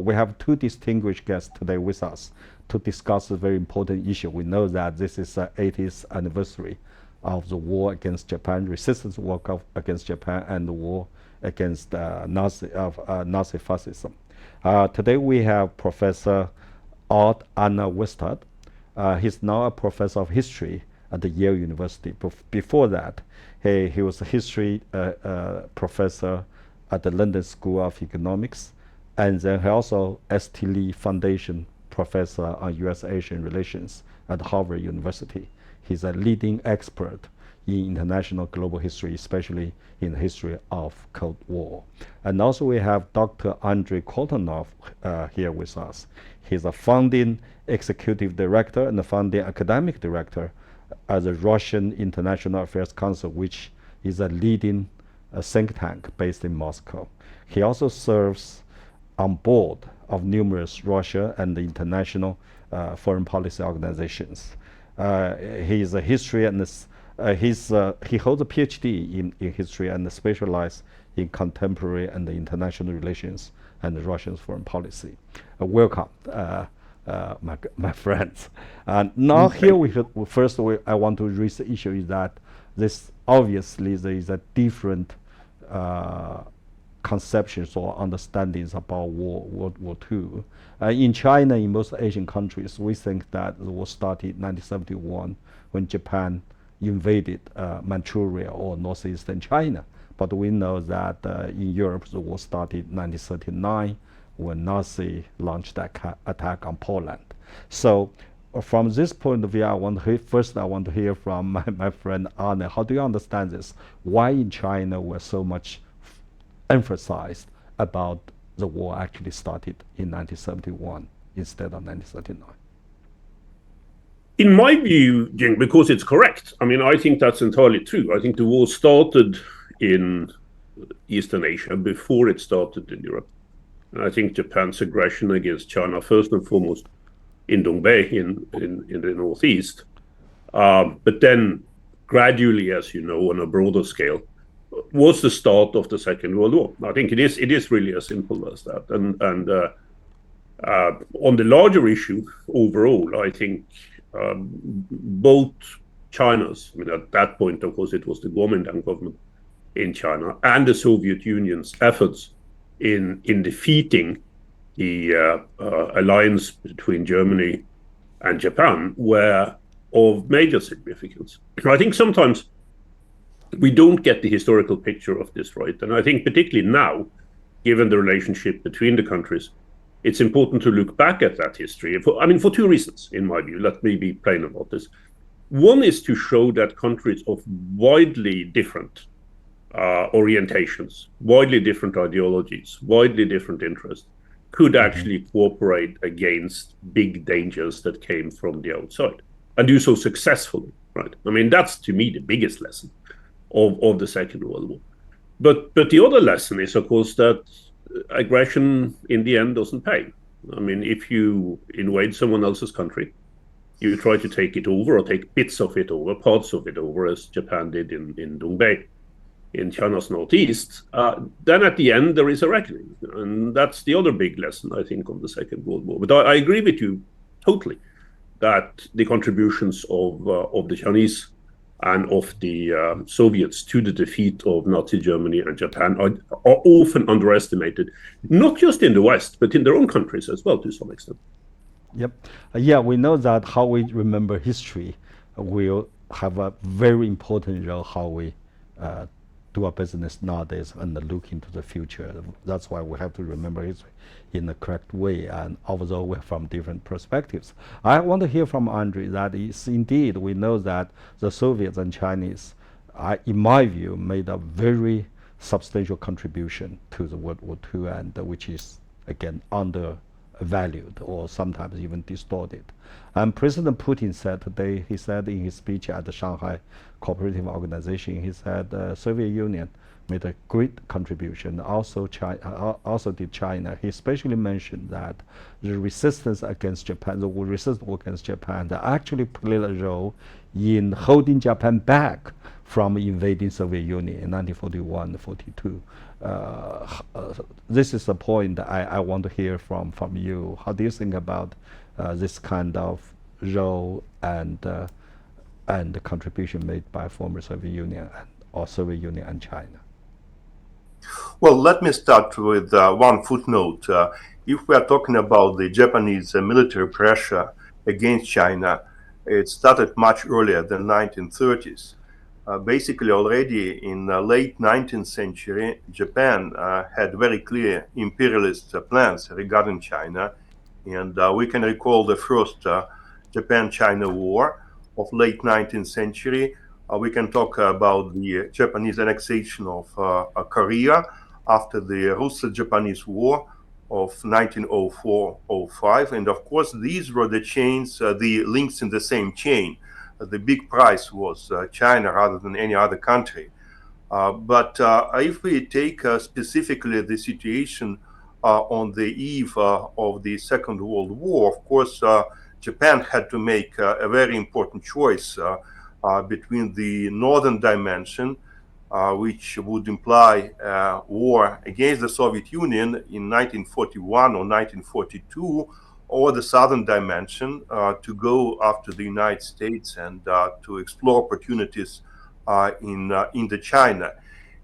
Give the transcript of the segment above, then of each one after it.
we have two distinguished guests today with us to discuss a very important issue. We know that this is the 80th anniversary of the war against Japan, resistance war against Japan, and the war against Nazi fascism. Today we have Professor Odd Anna Westad. He's now a professor of history at the Yale University. Before that, he was a history professor at the London School of Economics, and then he also St. Lee Foundation professor on U.S.-Asian relations at Harvard University. He's a leading expert in international global history, especially in the history of Cold War. And also we have Dr. Andrei Koltonov here with us. He's a founding executive director and a founding academic director at the Russian International Affairs Council, which is a leading think tank based in Moscow. He also serves on board of numerous Russia and the international foreign policy organizations. He is a history and he holds a PhD in history and specializes in contemporary and international relations and Russian foreign policy. Welcome, my friends. And now here I want to raise the issue is that this obviously there is a different conceptions or understandings about World War II. In China, in most Asian countries, we think that the war started in 1971 when Japan invaded Manchuria or northeastern China. But we know that in Europe, the war started in 1939 when Nazi launched that attack on Poland. So from this point of view, I want to hear from my friend Arne. How do you understand this? Why in China we're so much emphasized about the war actually started in 1971 instead of 1939? In my view, Jing, because it's correct. I mean, I think that's entirely true. I think the war started in Eastern Asia before it started in Europe. And I think Japan's aggression against China, first and foremost in Dongbei in the northeast, but then gradually, as you know, on a broader scale, was the start of the Second World War. I think it is really as simple as that. And on the larger issue overall, I think both China's, I mean, at that point, of course, it was the Kuomintang government in China, and the Soviet Union's efforts in defeating the alliance between Germany and Japan were of major significance. I think sometimes we don't get the historical picture of this right. And I think particularly now, given the relationship between the countries, it's important to look back at that history. For two reasons, in my view. Let me be plain about this. One is to show that countries of widely different orientations, widely different ideologies, widely different interests, could actually cooperate against big dangers that came from the outside, and do so successfully, right? I mean, that's, to me, the biggest lesson of the Second World War. But the other lesson is, of course, that aggression in the end doesn't pay. I mean, if you invade someone else's country, you try to take it over or take bits of it over, parts of it over, as Japan did in Dongbei, in China's northeast, then at the end there is a reckoning. And that's the other big lesson, I think, of the Second World War. But I agree with you totally that the contributions of the Chinese and of the Soviets to the defeat of Nazi Germany and Japan are often underestimated, not just in the West, but in their own countries as well, to some extent. Yep. Yeah, we know that how we remember history will have a very important role how we do our business nowadays and look into the future. That's why we have to remember history in the correct way, and although we're from different perspectives. I want to hear from Andrei that is indeed, we know that the Soviets and Chinese, in my view, made a very substantial contribution to the World War II, and which is, again, undervalued or sometimes even distorted. And President Putin said today, he said in his speech at the Shanghai cooperative organization, he said Soviet Union made a great contribution. Also, also did China. He especially mentioned that the resistance against Japan, the resistance against Japan, that actually played a role in holding Japan back from invading Soviet Union in 1941-42. This is the point I want to hear from you. How do you think about this kind of role and the contribution made by former Soviet Union or Soviet Union and China? Well, let me start with one footnote. If we are talking about the Japanese military pressure against China, it started much earlier than 1930s. Basically, already in the late 19th century, Japan had very clear imperialist plans regarding China. And we can recall the first Japan-China War of late 19th century. We can talk about the Japanese annexation of Korea after the Russo-Japanese War of 1904-05. And of course, these were the chains, the links in the same chain. The big prize was China rather than any other country. But if we take specifically the situation on the eve of the Second World War, of course, Japan had to make a very important choice between the northern dimension, which would imply war against the Soviet Union in 1941 or 1942, or the southern dimension to go after the United States and to explore opportunities in Indochina.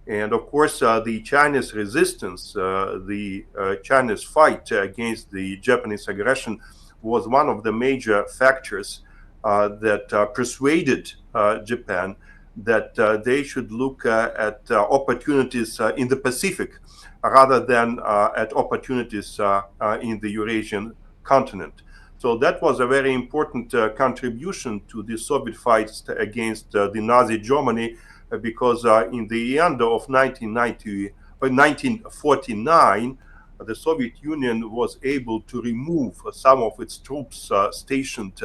And of course, the Chinese resistance, the Chinese fight against the Japanese aggression was one of the major factors that persuaded Japan that they should look at opportunities in the Pacific rather than at opportunities in the Eurasian continent. So that was a very important contribution to the Soviet fights against the Nazi Germany, because in the end of 1949, the Soviet Union was able to remove some of its troops stationed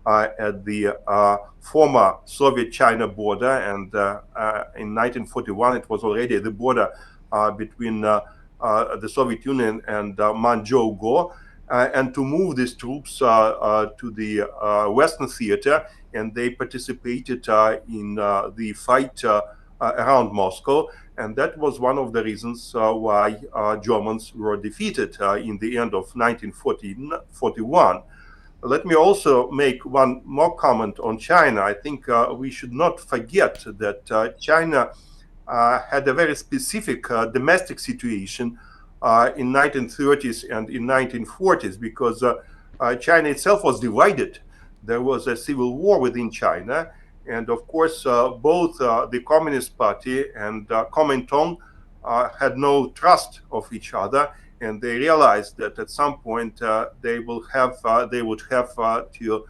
at the former Soviet-China border, and in 1941 it was already the border between the Soviet Union and Manchukuo, and to move these troops to the Western theater, and they participated in the fight around Moscow, and that was one of the reasons why Germans were defeated in the end of 1941. Let me also make one more comment on China. I think we should not forget that China had a very specific domestic situation in 1930s and in 1940s, because China itself was divided. There was a civil war within China, and of course both the Communist Party and Kuomintang had no trust of each other, and they realized that at some point they would have to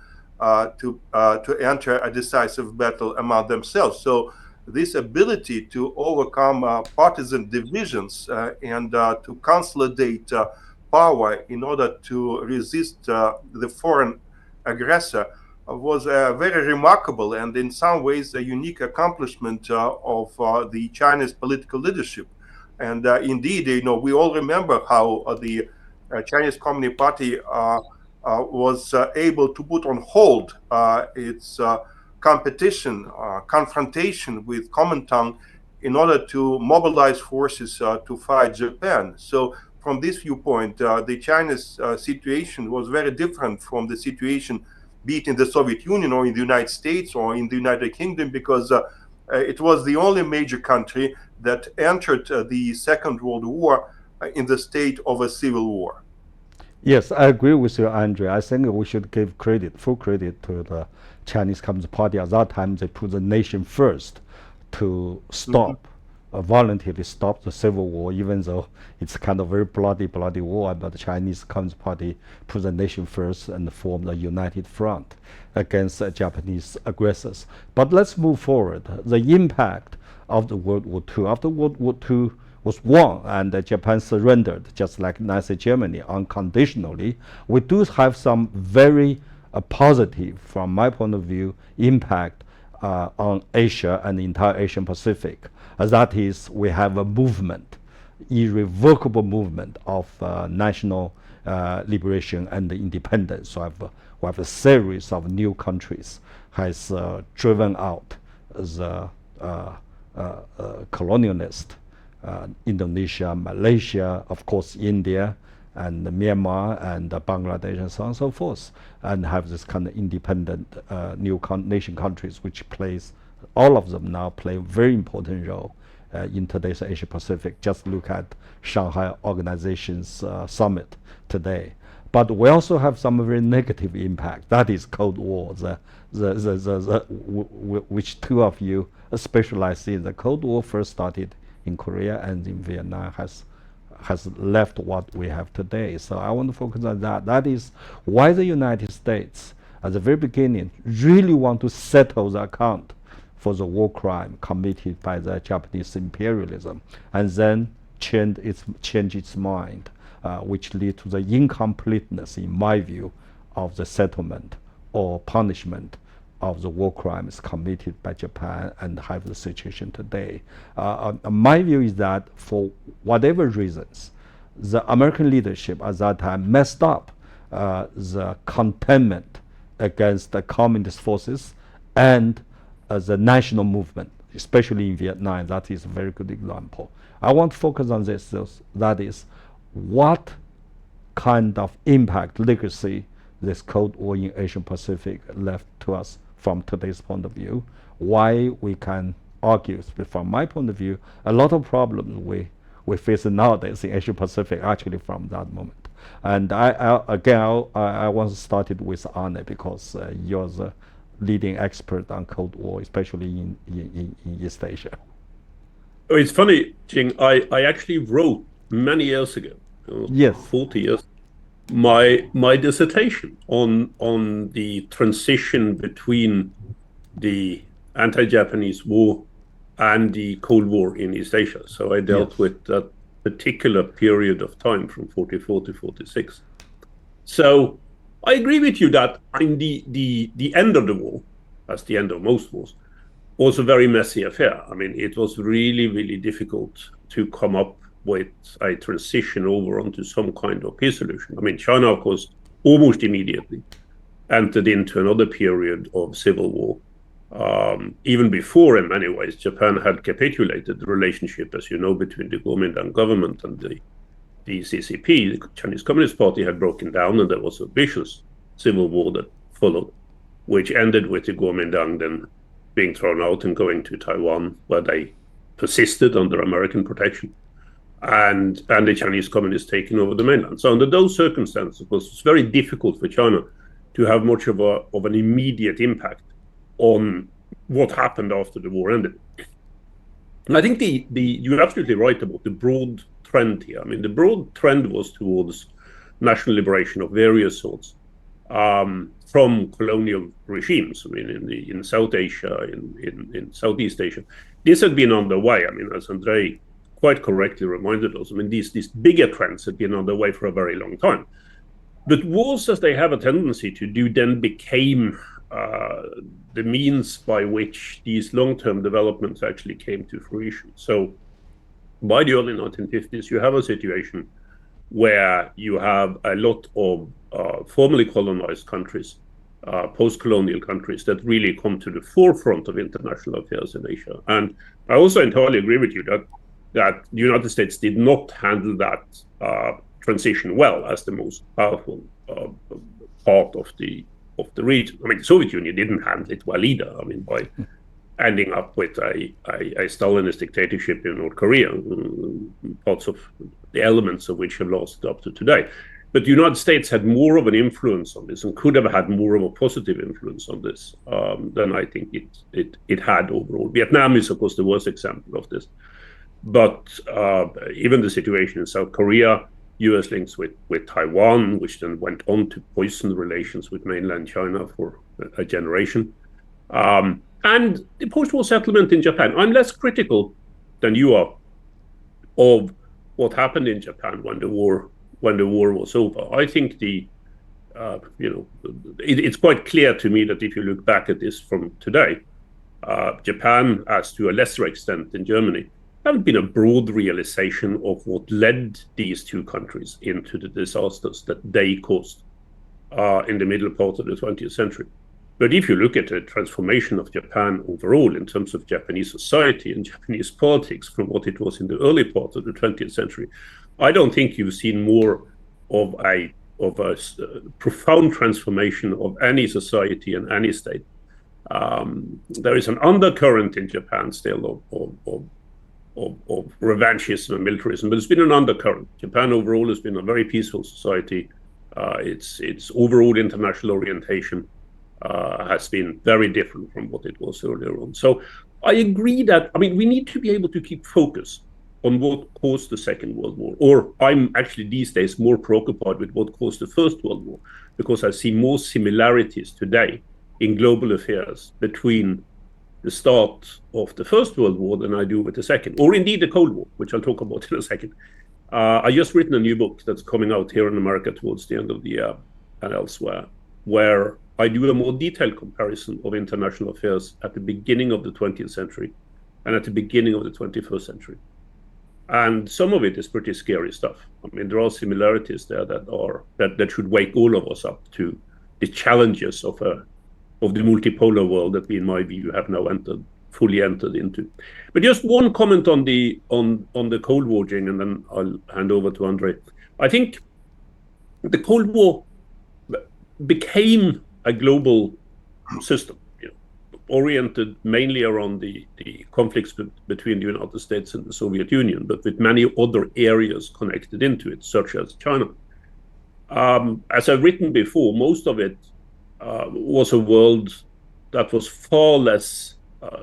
enter a decisive battle among themselves. So this ability to overcome partisan divisions and to consolidate power in order to resist the foreign aggressor was very remarkable, and in some ways a unique accomplishment of the Chinese political leadership. And indeed, we all remember how the Chinese Communist Party was able to put on hold its confrontation with Kuomintang in order to mobilize forces to fight Japan. So from this viewpoint, the Chinese situation was very different from the situation, be it in the Soviet Union or in the United States or in the United Kingdom, because it was the only major country that entered the Second World War in the state of a civil war. Yes, I agree with you, Andre. I think we should give full credit to the Chinese Communist Party. At that time, they put the nation first to stop, voluntarily stop the civil war, even though it's kind of very bloody war. But the Chinese Communist Party put the nation first and formed a united front against Japanese aggressors. But let's move forward. The impact of the World War II. After World War II was won and Japan surrendered, just like Nazi Germany, unconditionally, we do have some very positive, from my point of view, impact on Asia and the entire Asian Pacific. That is, we have a movement, irrevocable movement of national liberation and independence. So we have a series of new countries has driven out the colonialist, Indonesia, Malaysia, of course India, and Myanmar, and Bangladesh, and so on and so forth, and have this kind of independent new nation countries, which plays, all of them now play a very important role in today's Asia Pacific. Just look at Shanghai Organization's summit today. But we also have some very negative impact. That is Cold War, which two of you specialize in. The Cold War first started in Korea and in Vietnam, has left what we have today. So I want to focus on that. That is why the United States, at the very beginning, really want to settle the account for the war crime committed by the Japanese imperialism, and then change its mind, which lead to the incompleteness, in my view, of the settlement or punishment of the war crimes committed by Japan, and have the situation today. My view is that for whatever reasons, the American leadership at that time messed up the containment against the communist forces and the national movement, especially in Vietnam. That is a very good example. I want to focus on this. That is, what kind of impact, legacy, this Cold War in Asian Pacific left to us from today's point of view. Why we can argue, from my point of view, a lot of problems we face nowadays in Asia Pacific actually from that moment. And I want to start it with Arne, because you're the leading expert on Cold War, especially in East Asia. Oh, it's funny, Jing, I actually wrote many years ago, yes, 40 years, my dissertation on the transition between the anti-Japanese war and the Cold War in East Asia. So I dealt with that particular period of time from 44 to 46. So I agree with you that in the end of the war, as the end of most wars, was a very messy affair. I mean, it was really, really difficult to come up with a transition over onto some kind of peace solution. I mean, China, of course, almost immediately entered into another period of civil war. Even before, in many ways, Japan had capitulated. The relationship, as you know, between the Kuomintang government and the CCP, the Chinese Communist Party, had broken down, and there was a vicious civil war that followed, which ended with the Kuomintang then being thrown out and going to Taiwan, where they persisted under American protection, and the Chinese communists taking over the mainland. So under those circumstances, it was very difficult for China to have much of an immediate impact on what happened after the war ended. And I think you're absolutely right about the broad trend here. I mean, the broad trend was towards national liberation of various sorts from colonial regimes. I mean, in South Asia, in Southeast Asia, this had been underway. I mean, as Andrei quite correctly reminded us, I mean, these bigger trends had been underway for a very long time. But wars, as they have a tendency to do, then became the means by which these long-term developments actually came to fruition. So by the early 1950s, you have a situation where you have a lot of formerly colonized countries, post-colonial countries, that really come to the forefront of international affairs in Asia. And I also entirely agree with you that the United States did not handle that transition well as the most powerful part of the region. I mean, the Soviet Union didn't handle it well either. I mean, by ending up with a Stalinist dictatorship in North Korea, parts of the elements of which have lasted up to today. But the United States had more of an influence on this, and could have had more of a positive influence on this than I think it had overall. Vietnam is, of course, the worst example of this. But even the situation in South Korea, U.S. links with Taiwan, which then went on to poison relations with mainland China for a generation, and the post-war settlement in Japan. I'm less critical than you are of what happened in Japan when the war was over. I think it's quite clear to me that if you look back at this from today, Japan, as to a lesser extent than Germany, haven't been a broad realization of what led these two countries into the disasters that they caused in the middle part of the 20th century. But if you look at the transformation of Japan overall in terms of Japanese society and Japanese politics from what it was in the early part of the 20th century, I don't think you've seen more of a profound transformation of any society and any state. There is an undercurrent in Japan still of revanchism and militarism, but it's been an undercurrent. Japan overall has been a very peaceful society. Its overall international orientation has been very different from what it was earlier on. So I agree that, we need to be able to keep focus on what caused the Second World War, or I'm actually these days more preoccupied with what caused the First World War, because I see more similarities today in global affairs between the start of the First World War than I do with the Second, or indeed the Cold War, which I'll talk about in a second. I just written a new book that's coming out here in America towards the end of the year and elsewhere, where I do a more detailed comparison of international affairs at the beginning of the 20th century and at the beginning of the 21st century. And some of it is pretty scary stuff. There are similarities there that should wake all of us up to the challenges of the multipolar world that we, in my view, have now fully entered into. But just one comment on the Cold War, Jing, and then I'll hand over to Andre. I think the Cold War became a global system, oriented mainly around the conflicts between the United States and the Soviet Union, but with many other areas connected into it, such as China. As I've written before, most of it was a world that was far less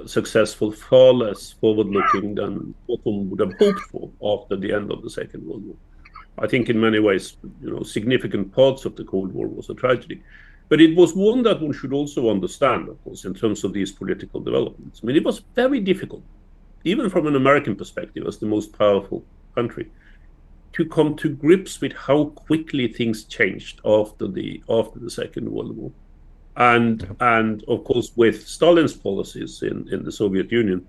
successful, far less forward-looking than what one would have hoped for after the end of the Second World War. I think in many ways, significant parts of the Cold War was a tragedy. But it was one that one should also understand, of course, in terms of these political developments. It was very difficult, even from an American perspective, as the most powerful country, to come to grips with how quickly things changed after the Second World War. And of course, with Stalin's policies in the Soviet Union,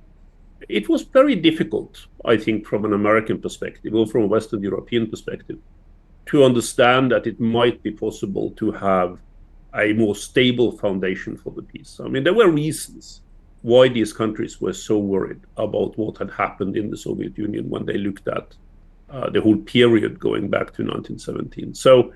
it was very difficult, I think, from an American perspective, or from a Western European perspective, to understand that it might be possible to have a more stable foundation for the peace. There were reasons why these countries were so worried about what had happened in the Soviet Union when they looked at the whole period going back to 1917. So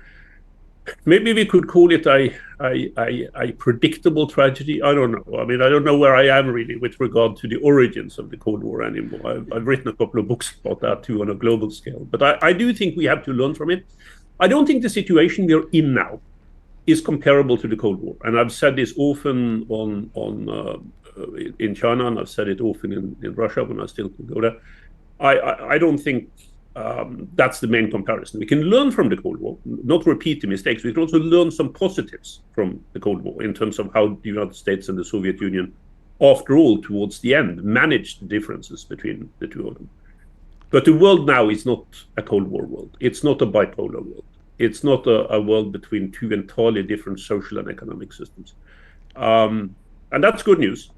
maybe we could call it a predictable tragedy. I don't know. I don't know where I am really with regard to the origins of the Cold War anymore. I've written a couple of books about that too on a global scale. But I do think we have to learn from it. I don't think the situation we're in now is comparable to the Cold War. And I've said this often in China, and I've said it often in Russia when I still could go there. I don't think that's the main comparison. We can learn from the Cold War, not repeat the mistakes. We can also learn some positives from the Cold War in terms of how the United States and the Soviet Union, after all, towards the end, managed the differences between the two of them. But the world now is not a Cold War world. It's not a bipolar world. It's not a world between two entirely different social and economic systems. And that's good news.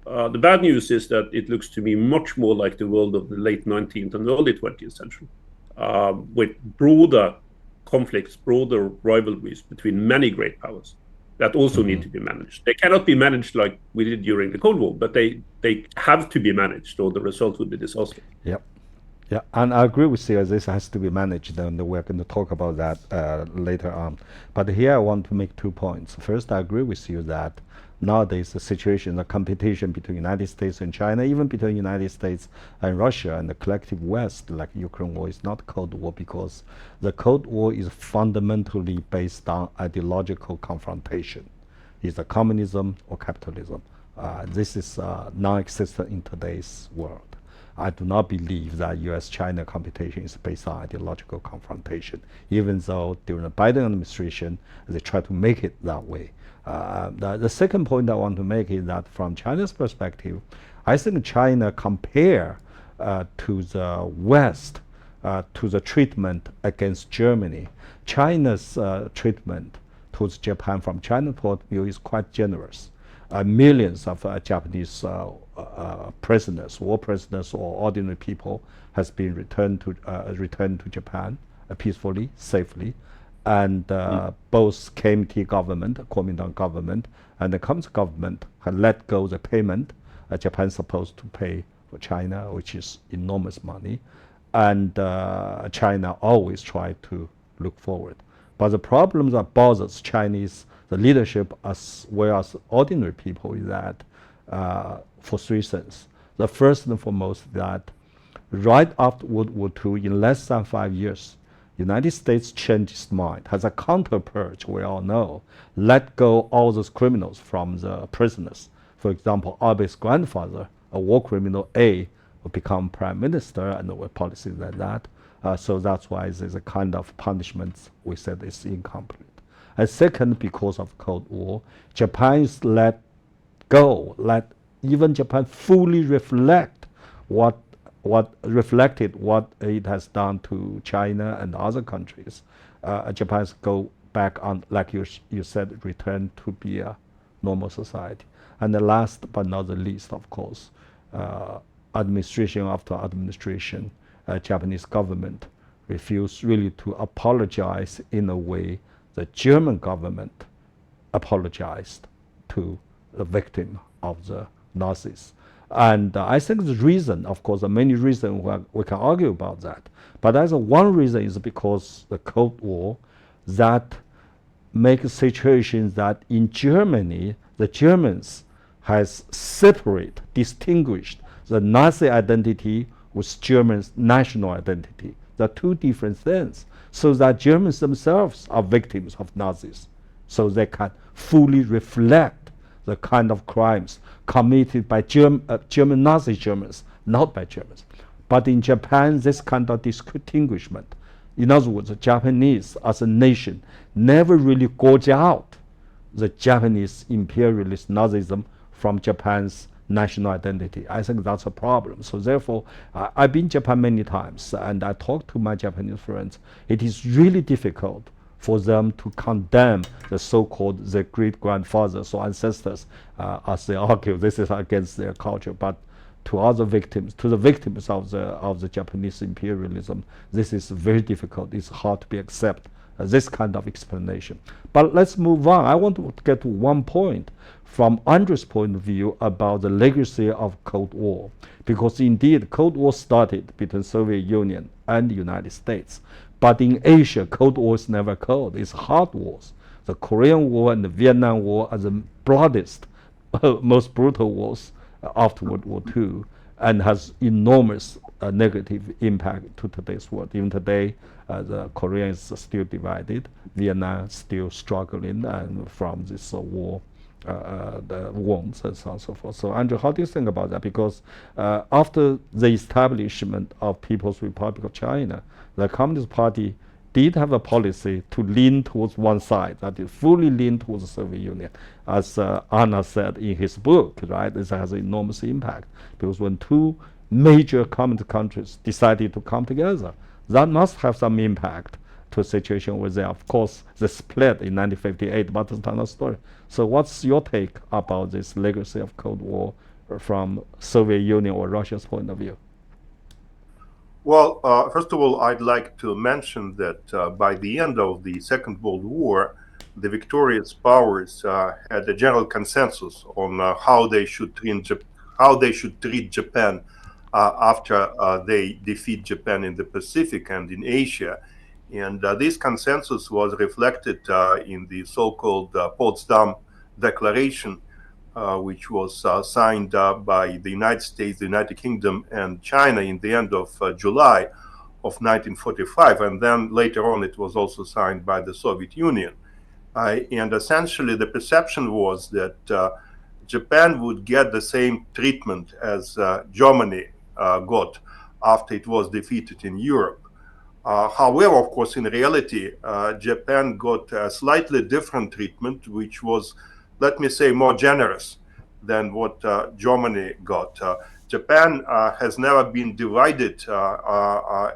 The bad news is that it looks to me much more like the world of the late 19th and early 20th century, with broader conflicts, broader rivalries between many great powers that also need to be managed. They cannot be managed like we did during the Cold War, but they have to be managed, or the result would be disaster. Yep. Yeah, and I agree with you. This has to be managed, and we're going to talk about that later on. But here I want to make 2 points. First, I agree with you that nowadays the situation, the competition between United States and China, even between United States and Russia and the collective West, like Ukraine war, is not Cold War, because the Cold War is fundamentally based on ideological confrontation. Is it communism or capitalism? This is non-existent in today's world. I do not believe that U.S.-China competition is based on ideological confrontation, even though during the Biden administration, they try to make it that way. The second point I want to make is that from China's perspective, I think China compare to the West, to the treatment against Germany. China's treatment towards Japan from China's point of view is quite generous. millions of Japanese prisoners, war prisoners, or ordinary people, has been returned to Japan peacefully, safely, and both KMT government, Kuomintang government, and the Communist government have let go the payment Japan's supposed to pay for China, which is enormous money, and China always tried to look forward. But the problem that bothers Chinese, the leadership as well as ordinary people, is that for three reasons. The first and foremost, that right after World War II, in less than 5 years, United States changed its mind, has a counter purge, we all know, let go all those criminals from the prisoners. For example, Abe's grandfather, a war criminal A, will become prime minister, and with policies like that. So that's why there's a kind of punishment we said is incomplete. And second, because of Cold War, Japan is let even Japan fully reflected what it has done to China and other countries. Japan's go back on, like you said, return to be a normal society. And the last but not the least, of course, administration after administration, Japanese government refused really to apologize in a way the German government apologized to the victim of the Nazis. And I think the reason, of course, there are many reasons we can argue about that. But there's one reason is because the Cold War that makes a situation that in Germany, the Germans has distinguished the Nazi identity with Germans' national identity. There are two different things. So that Germans themselves are victims of Nazis. So they can fully reflect the kind of crimes committed by German Nazi Germans, not by Germans. But in Japan, this kind of distinguishment, in other words, the Japanese as a nation never really gorge out the Japanese imperialist Nazism from Japan's national identity. I think that's a problem. So therefore, I've been in Japan many times, and I talk to my Japanese friends. It is really difficult for them to condemn the so-called the great-grandfathers or ancestors, as they argue this is against their culture. But to other victims, to the victims of the Japanese imperialism, this is very difficult. It's hard to be accept this kind of explanation. But let's move on. I want to get to one point from Andrew's point of view about the legacy of Cold War, because indeed Cold War started between Soviet Union and the United States. But in Asia, Cold War is never cold. It's hard wars. The Korean War and the Vietnam War are the broadest, most brutal wars after World War II, and has enormous negative impact to today's world. Even today, the Koreans are still divided. Vietnam still struggling and from this war, the wounds and so on and so forth. So Andrew, how do you think about that? Because after the establishment of People's Republic of China, the Communist Party did have a policy to lean towards one side, that is fully lean towards the Soviet Union. As Anna said in his book, right, this has an enormous impact, because when two major communist countries decided to come together, that must have some impact to a situation where they, of course, the split in 1958, but it's another story. So what's your take about this legacy of Cold War from Soviet Union or Russia's point of view? Well, first of all, I'd like to mention that by the end of the Second World War, the victorious powers had a general consensus on how they should treat Japan after they defeat Japan in the Pacific and in Asia. And this consensus was reflected in the so-called Potsdam Declaration, which was signed by the United States, the United Kingdom, and China in the end of July of 1945. And then later on, it was also signed by the Soviet Union. And essentially, the perception was that Japan would get the same treatment as Germany got after it was defeated in Europe. However, of course, in reality, Japan got a slightly different treatment, which was, let me say, more generous than what Germany got. Japan has never been divided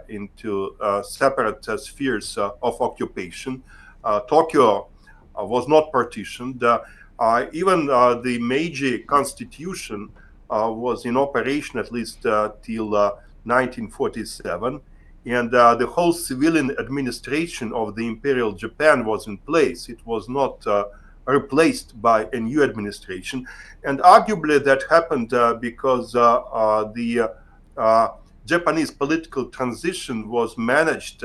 into separate spheres of occupation. Tokyo was not partitioned. Even the Meiji Constitution was in operation at least till 1947, and the whole civilian administration of the Imperial Japan was in place. It was not replaced by a new administration, and arguably that happened because the Japanese political transition was managed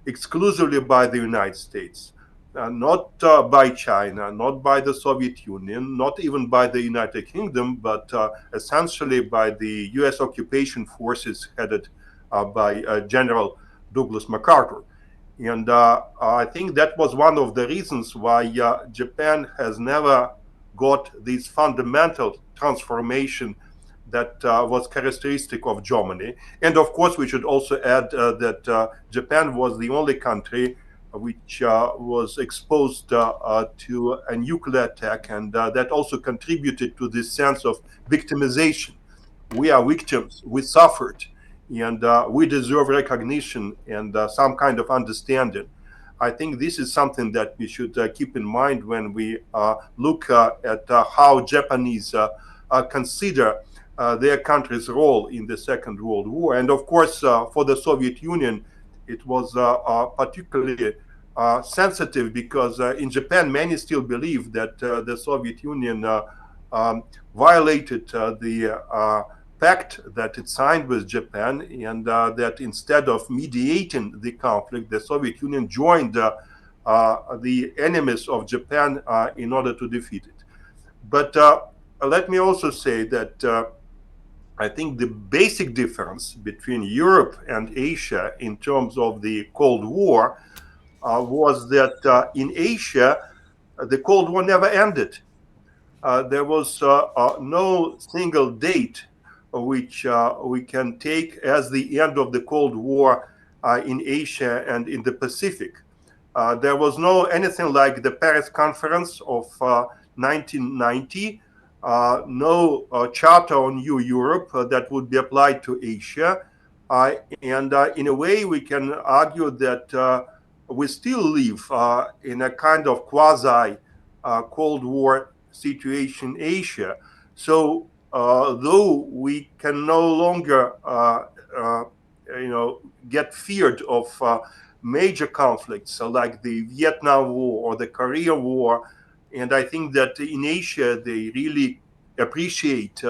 exclusively by the United States. Not by China, not by the Soviet Union, not even by the United Kingdom, but essentially by the US occupation forces headed by General Douglas MacArthur. And I think that was one of the reasons why Japan has never got this fundamental transformation that was characteristic of Germany. And of course, we should also add that Japan was the only country which was exposed to a nuclear attack, and that also contributed to this sense of victimization. We are victims, we suffered, and we deserve recognition and some kind of understanding. I think this is something that we should keep in mind when we look at how Japanese consider their country's role in the Second World War. And of course, for the Soviet Union, it was particularly sensitive because in Japan, many still believe that the Soviet Union violated the pact that it signed with Japan, and that instead of mediating the conflict, the Soviet Union joined the enemies of Japan in order to defeat it. But let me also say that I think the basic difference between Europe and Asia in terms of the Cold War was that in Asia, the Cold War never ended. There was no single date which we can take as the end of the Cold War in Asia and in the Pacific. There was no anything like the Paris Conference of 1990, no charter on New Europe that would be applied to Asia. And in a way, we can argue that we still live in a kind of quasi Cold War situation in Asia. So though we can no longer get feared of major conflicts like the Vietnam War or the Korean War, and I think that in Asia they really appreciate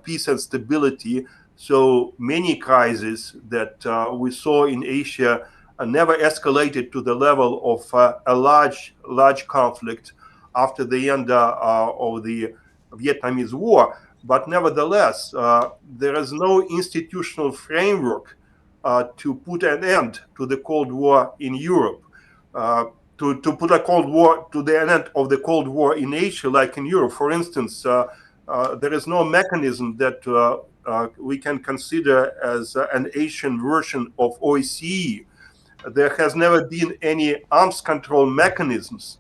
peace and stability. So many crises that we saw in Asia never escalated to the level of a large conflict after the end of the Vietnamese War. But nevertheless, there is no institutional framework to put an end to the Cold War in Europe, to put a Cold War to the end of the Cold War in Asia, like in Europe. For instance, there is no mechanism that we can consider as an Asian version of OSCE. There has never been any arms control mechanisms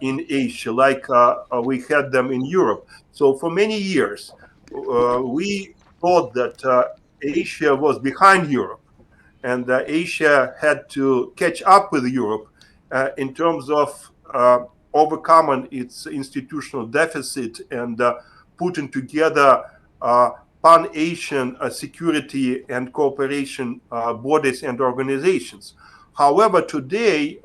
in Asia like we had them in Europe. So for many years, we thought that Asia was behind Europe, and Asia had to catch up with Europe in terms of overcoming its institutional deficit and putting together pan-Asian security and cooperation bodies and organizations. However, today,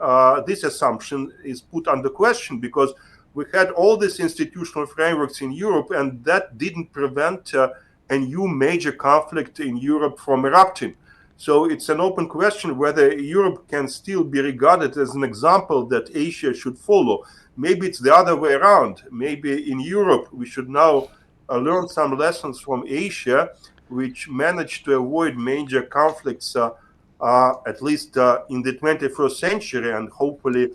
this assumption is put under question because we had all these institutional frameworks in Europe, and that didn't prevent a new major conflict in Europe from erupting. So it's an open question whether Europe can still be regarded as an example that Asia should follow. Maybe it's the other way around. Maybe in Europe, we should now learn some lessons from Asia, which managed to avoid major conflicts, at least in the 21st century, and hopefully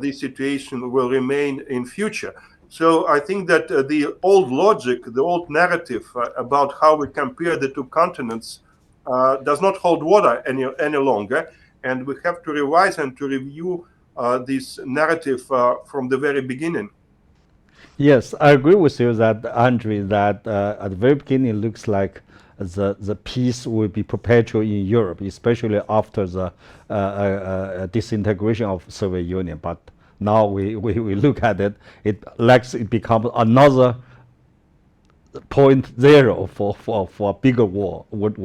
this situation will remain in future. So I think that the old logic, the old narrative about how we compare the two continents does not hold water any longer, and we have to revise and to review this narrative from the very beginning. Yes, I agree with you that, Andrei, that at the very beginning it looks like the peace will be perpetual in Europe, especially after the disintegration of Soviet Union. But Now we look at it, it becomes another .0 for a bigger war. World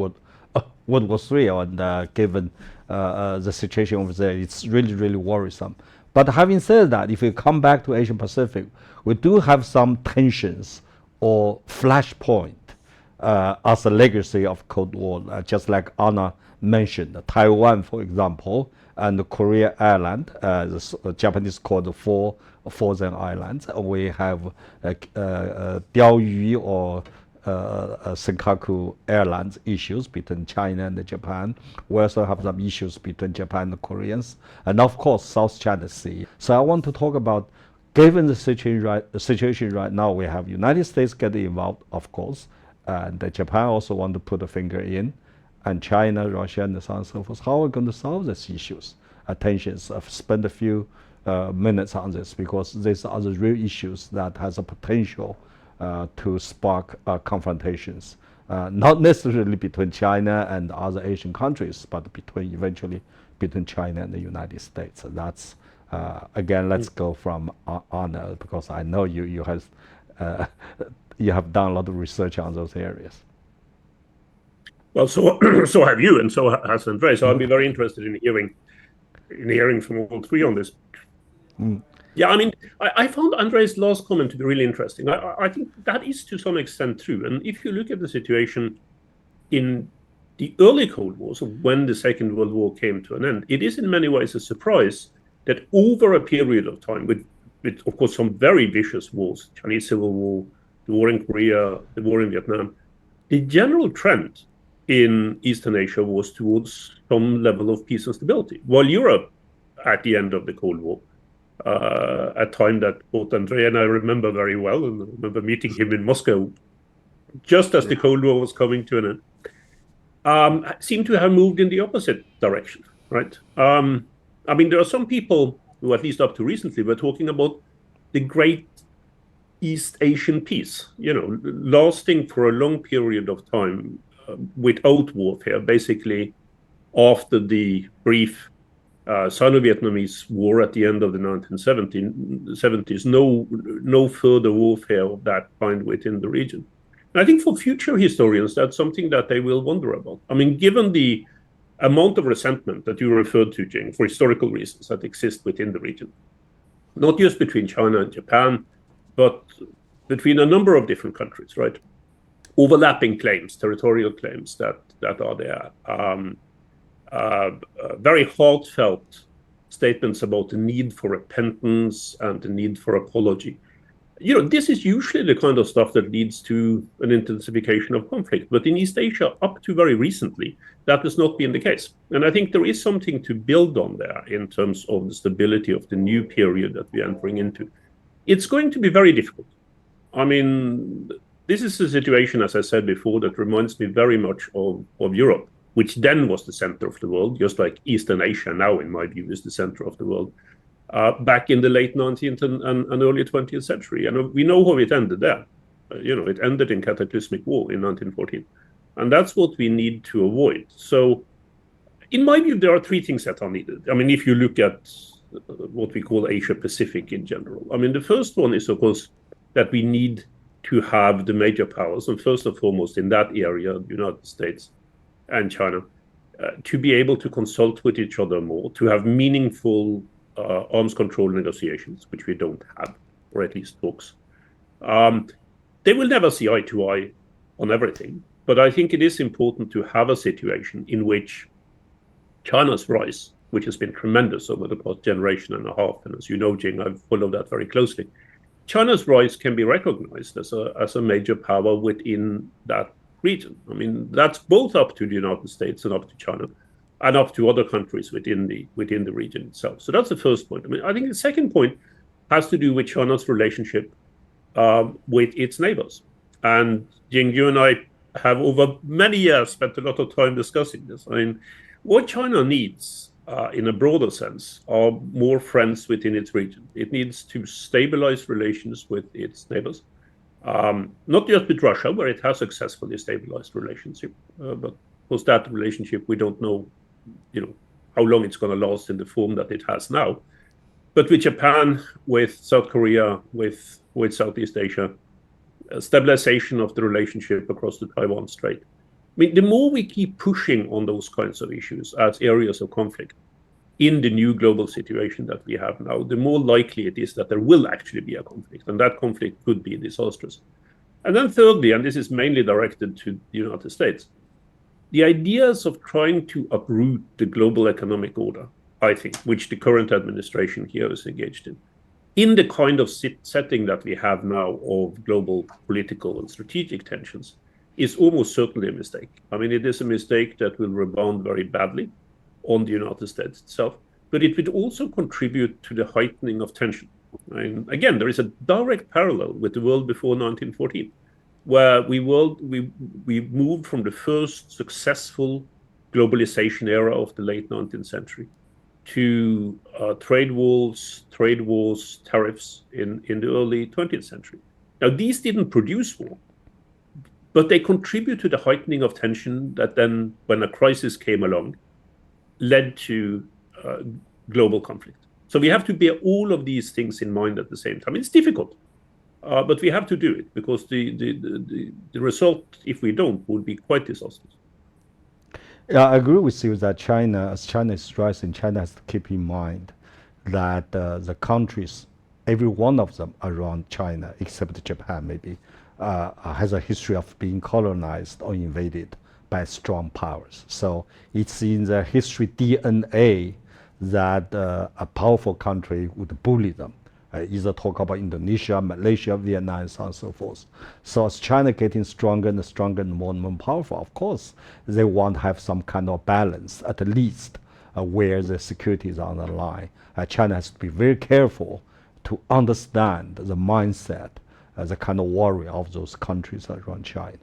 War III, and given the situation over there, it's really worrisome. But having said that, if we come back to Asia Pacific, we do have some tensions or flashpoint as a legacy of Cold War, just like Anna mentioned. Taiwan, for example, and the Korea Island, the Japanese call the Frozen Islands. We have Diaoyu or Senkaku Airlines issues between China and Japan. We also have some issues between Japan and the Koreans, and of course South China Sea. So I want to talk about, given the situation right now, we have United States getting involved, of course, and Japan also want to put a finger in, and China, Russia, and so on and so forth. How are we going to solve these issues, tensions? I've spent a few minutes on this because these are the real issues that has a potential to spark confrontations, not necessarily between China and other Asian countries, but eventually between China and the United States. So that's again, let's go from Anna, because I know you have done a lot of research on those areas. Well, so have you, and so has Andrei. So I'll be very interested in hearing from all three on this. Yeah, I mean, I found Andrei's last comment to be really interesting. I think that is to some extent true. And if you look at the situation in the early Cold War, so when the Second World War came to an end, it is in many ways a surprise that over a period of time, with of course some very vicious wars, Chinese Civil War, the war in Korea, the war in Vietnam, the general trend in Eastern Asia was towards some level of peace and stability. While Europe, at the end of the Cold War, a time that both Andrei and I remember very well, and I remember meeting him in Moscow just as the Cold War was coming to an end, seemed to have moved in the opposite direction, right? I mean, there are some people who, at least up to recently, were talking about the great East Asian peace, lasting for a long period of time without warfare, basically after the brief Sino-Vietnamese war at the end of the 1970s, no further warfare of that kind within the region. And I think for future historians, that's something that they will wonder about. I mean, given the amount of resentment that you referred to, Jing, for historical reasons that exist within the region, not just between China and Japan, but between a number of different countries, right? Overlapping claims, territorial claims that are there. Very heartfelt statements about the need for repentance and the need for apology. This is usually the kind of stuff that leads to an intensification of conflict. But in East Asia, up to very recently, that has not been the case. And I think there is something to build on there in terms of the stability of the new period that we're entering into. It's going to be very difficult. I mean, this is a situation, as I said before, that reminds me very much of Europe, which then was the center of the world, just like Eastern Asia now, in my view, is the center of the world, back in the late 19th and early 20th century. And we know how it ended there. It ended in cataclysmic war in 1914. And that's what we need to avoid. So in my view, there are three things that are needed. I mean, if you look at what we call Asia Pacific in general, I mean, the first one is, of course, that we need to have the major powers, and first and foremost in that area, the United States and China, to be able to consult with each other more, to have meaningful arms control negotiations, which we don't have, or at least talks. They will never see eye to eye on everything, but I think it is important to have a situation in which China's rise, which has been tremendous over the past generation and a half, and as you know, Jing, I've followed that very closely. China's rise can be recognized as a major power within that region. I mean, that's both up to the United States and up to China, and up to other countries within the region itself. So that's the first point. I mean, I think the second point has to do with China's relationship with its neighbors. And Jing, you and I have over many years spent a lot of time discussing this. I mean, what China needs, in a broader sense, are more friends within its region. It needs to stabilize relations with its neighbors. Not just with Russia, where it has successfully stabilized relationship, but of course that relationship we don't know, how long it's going to last in the form that it has now. but with Japan, with South Korea, with Southeast Asia, stabilization of the relationship across the Taiwan Strait. I mean, the more we keep pushing on those kinds of issues as areas of conflict in the new global situation that we have now, the more likely it is that there will actually be a conflict, and that conflict could be disastrous. And then thirdly, and this is mainly directed to the United States, the ideas of trying to uproot the global economic order, I think, which the current administration here is engaged in the kind of setting that we have now of global political and strategic tensions, is almost certainly a mistake. I mean, it is a mistake that will rebound very badly on the United States itself, but it would also contribute to the heightening of tension. And again, there is a direct parallel with the world before 1914, where we moved from the first successful globalization era of the late 19th century to trade wars, tariffs in the early 20th century. Now, these didn't produce war, but they contribute to the heightening of tension that then, when a crisis came along, led to global conflict. So we have to bear all of these things in mind at the same time. It's difficult, but we have to do it, because the result, if we don't, would be quite disastrous. Yeah, I agree with you that China, as China is rising, China has to keep in mind that the countries, every one of them around China, except Japan maybe, has a history of being colonized or invaded by strong powers. So it's in the history DNA that a powerful country would bully them. Either talk about Indonesia, Malaysia, Vietnam, and so on and so forth. So as China getting stronger and stronger and more powerful, of course, they want to have some kind of balance, at least where the security is on the line. China has to be very careful to understand the mindset, the kind of warrior of those countries around China.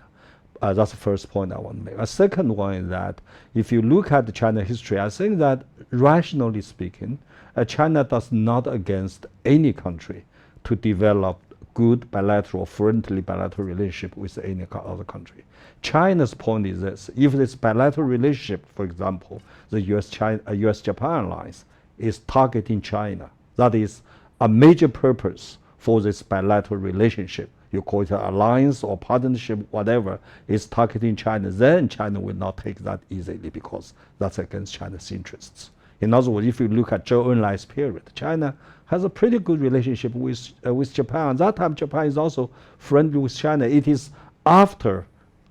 That's the first point I want to make. A second one is that if you look at the China history, I think that rationally speaking, China does not against any country to develop good bilateral, friendly bilateral relationship with any other country. China's point is this: if this bilateral relationship, for example, the US-Japan alliance, is targeting China, that is a major purpose for this bilateral relationship, you call it an alliance or partnership, whatever, is targeting China, then China will not take that easily, because that's against China's interests. In other words, if you look at Zhou Enlai's period, China has a pretty good relationship with Japan. At that time, Japan is also friendly with China. It is after,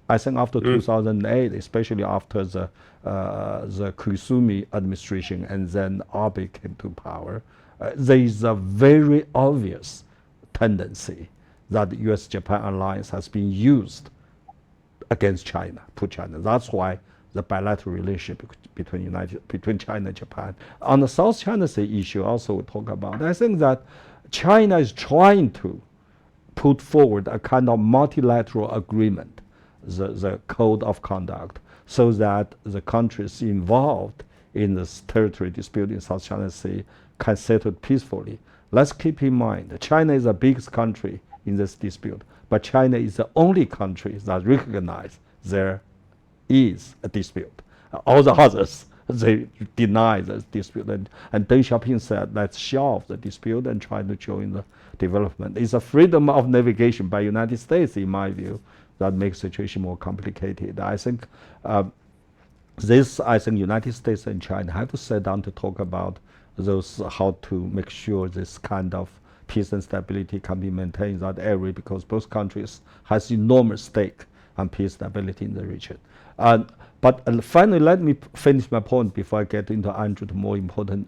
I think after 2008, especially after the Koizumi administration and then Abe came to power, there is a very obvious tendency that the US-Japan alliance has been used against China, put China. That's why the bilateral relationship between China and Japan. On the South China Sea issue, also we talk about, I think that China is trying to put forward a kind of multilateral agreement, the code of conduct, so that the countries involved in this territory dispute in South China Sea can settle peacefully. Let's keep in mind, China is the biggest country in this dispute, but China is the only country that recognizes there is a dispute. All the others, they deny the dispute. And Deng Xiaoping said, let's shelve the dispute and try to join the development. It's a freedom of navigation by United States, in my view, that makes the situation more complicated. I think United States and China have to sit down to talk about those, how to make sure this kind of peace and stability can be maintained in that area, because both countries has enormous stake on peace and stability in the region. But finally, let me finish my point before I get into Andrew's more important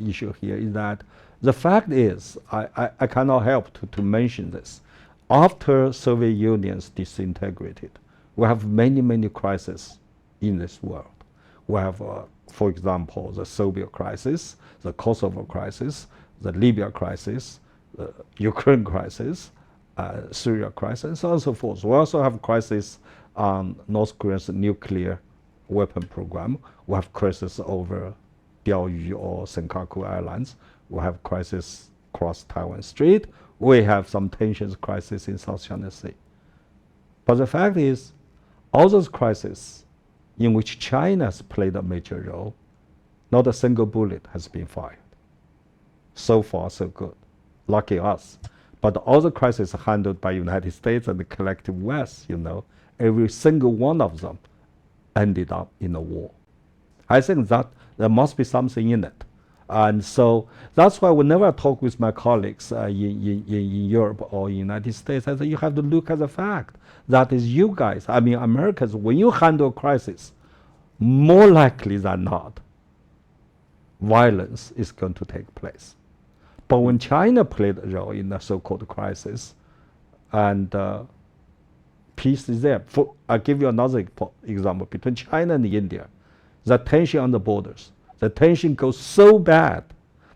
issue here, is that the fact is, I cannot help to mention this. After Soviet Union's disintegrated, we have many crises in this world. We have, for example, the Soviet crisis, the Kosovo crisis, the Libya crisis, the Ukraine crisis, Syria crisis, and so on and so forth. We also have crisis on North Korea's nuclear weapon program. We have crisis over Diaoyu or Senkaku Islands. We have crisis across Taiwan Strait. We have some tensions crisis in South China Sea. But the fact is, all those crises in which China has played a major role, not a single bullet has been fired. So far, so good. Lucky us. But all the crises handled by United States and the collective West, every single one of them ended up in a war. I think that there must be something in it. And so that's why whenever I talk with my colleagues in Europe or in the United States, I say you have to look at the fact that is you guys, Americans, when you handle a crisis, more likely than not, violence is going to take place. But when China played a role in the so-called crisis, and peace is there. I'll give you another example. Between China and India, the tension on the borders, the tension goes so bad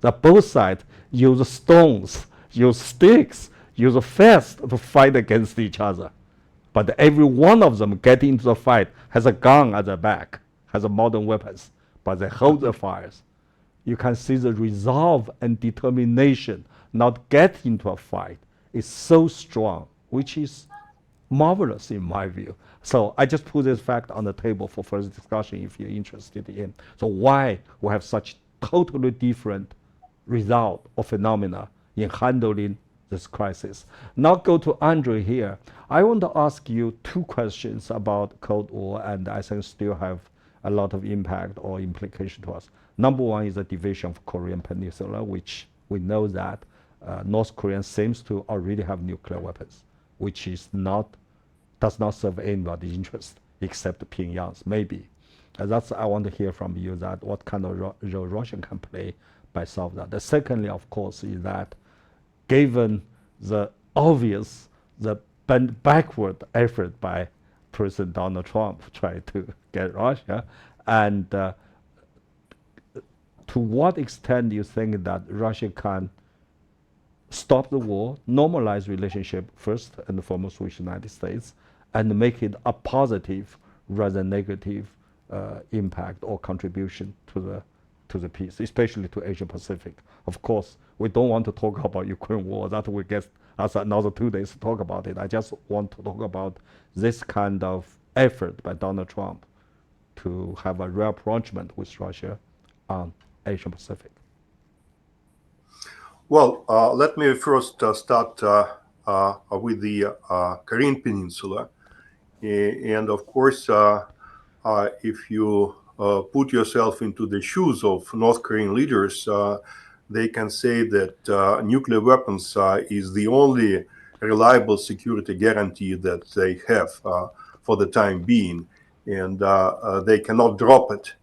that both sides use stones, use sticks, use fists to fight against each other. But every one of them getting into the fight has a gun at their back, has a modern weapons, but they hold their fires. You can see the resolve and determination not get into a fight is so strong, which is marvelous in my view. So I just put this fact on the table for further discussion if you're interested in. So why we have such totally different result or phenomena in handling this crisis. Now go to Andre here. I want to ask you two questions about Cold War, and I think still have a lot of impact or implication to us. Number one is the division of Korean Peninsula, which we know that North Korea seems to already have nuclear weapons, which does not serve anybody's interest except Pyongyang's, maybe. That's I want to hear from you that what kind of role Russia can play by solving that. The secondly, of course, is that given the obvious, the backward effort by President Donald Trump trying to get Russia, and to what extent do you think that Russia can stop the war, normalize relationship first and foremost with the United States, and make it a positive rather than negative impact or contribution to the peace, especially to Asia Pacific? Of course, we don't want to talk about Ukraine war. That will get us another 2 days to talk about it. I just want to talk about this kind of effort by Donald Trump to have a rapprochement with Russia on Asia Pacific. Well, let me first start with the Korean Peninsula. And of course, if you put yourself into the shoes of North Korean leaders, they can say that nuclear weapons is the only reliable security guarantee that they have for the time being, and they cannot drop it.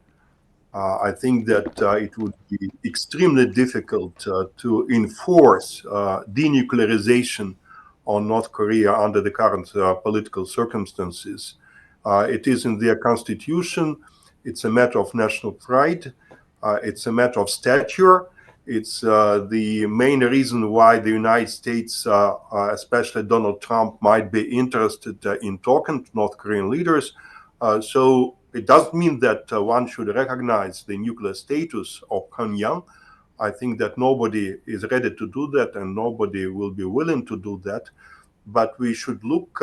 I think that it would be extremely difficult to enforce denuclearization on North Korea under the current political circumstances. It is in their constitution. It's a matter of national pride. It's a matter of stature. It's the main reason why the United States, especially Donald Trump, might be interested in talking to North Korean leaders. So it doesn't mean that one should recognize the nuclear status of Pyongyang. I think that nobody is ready to do that, and nobody will be willing to do that. But we should look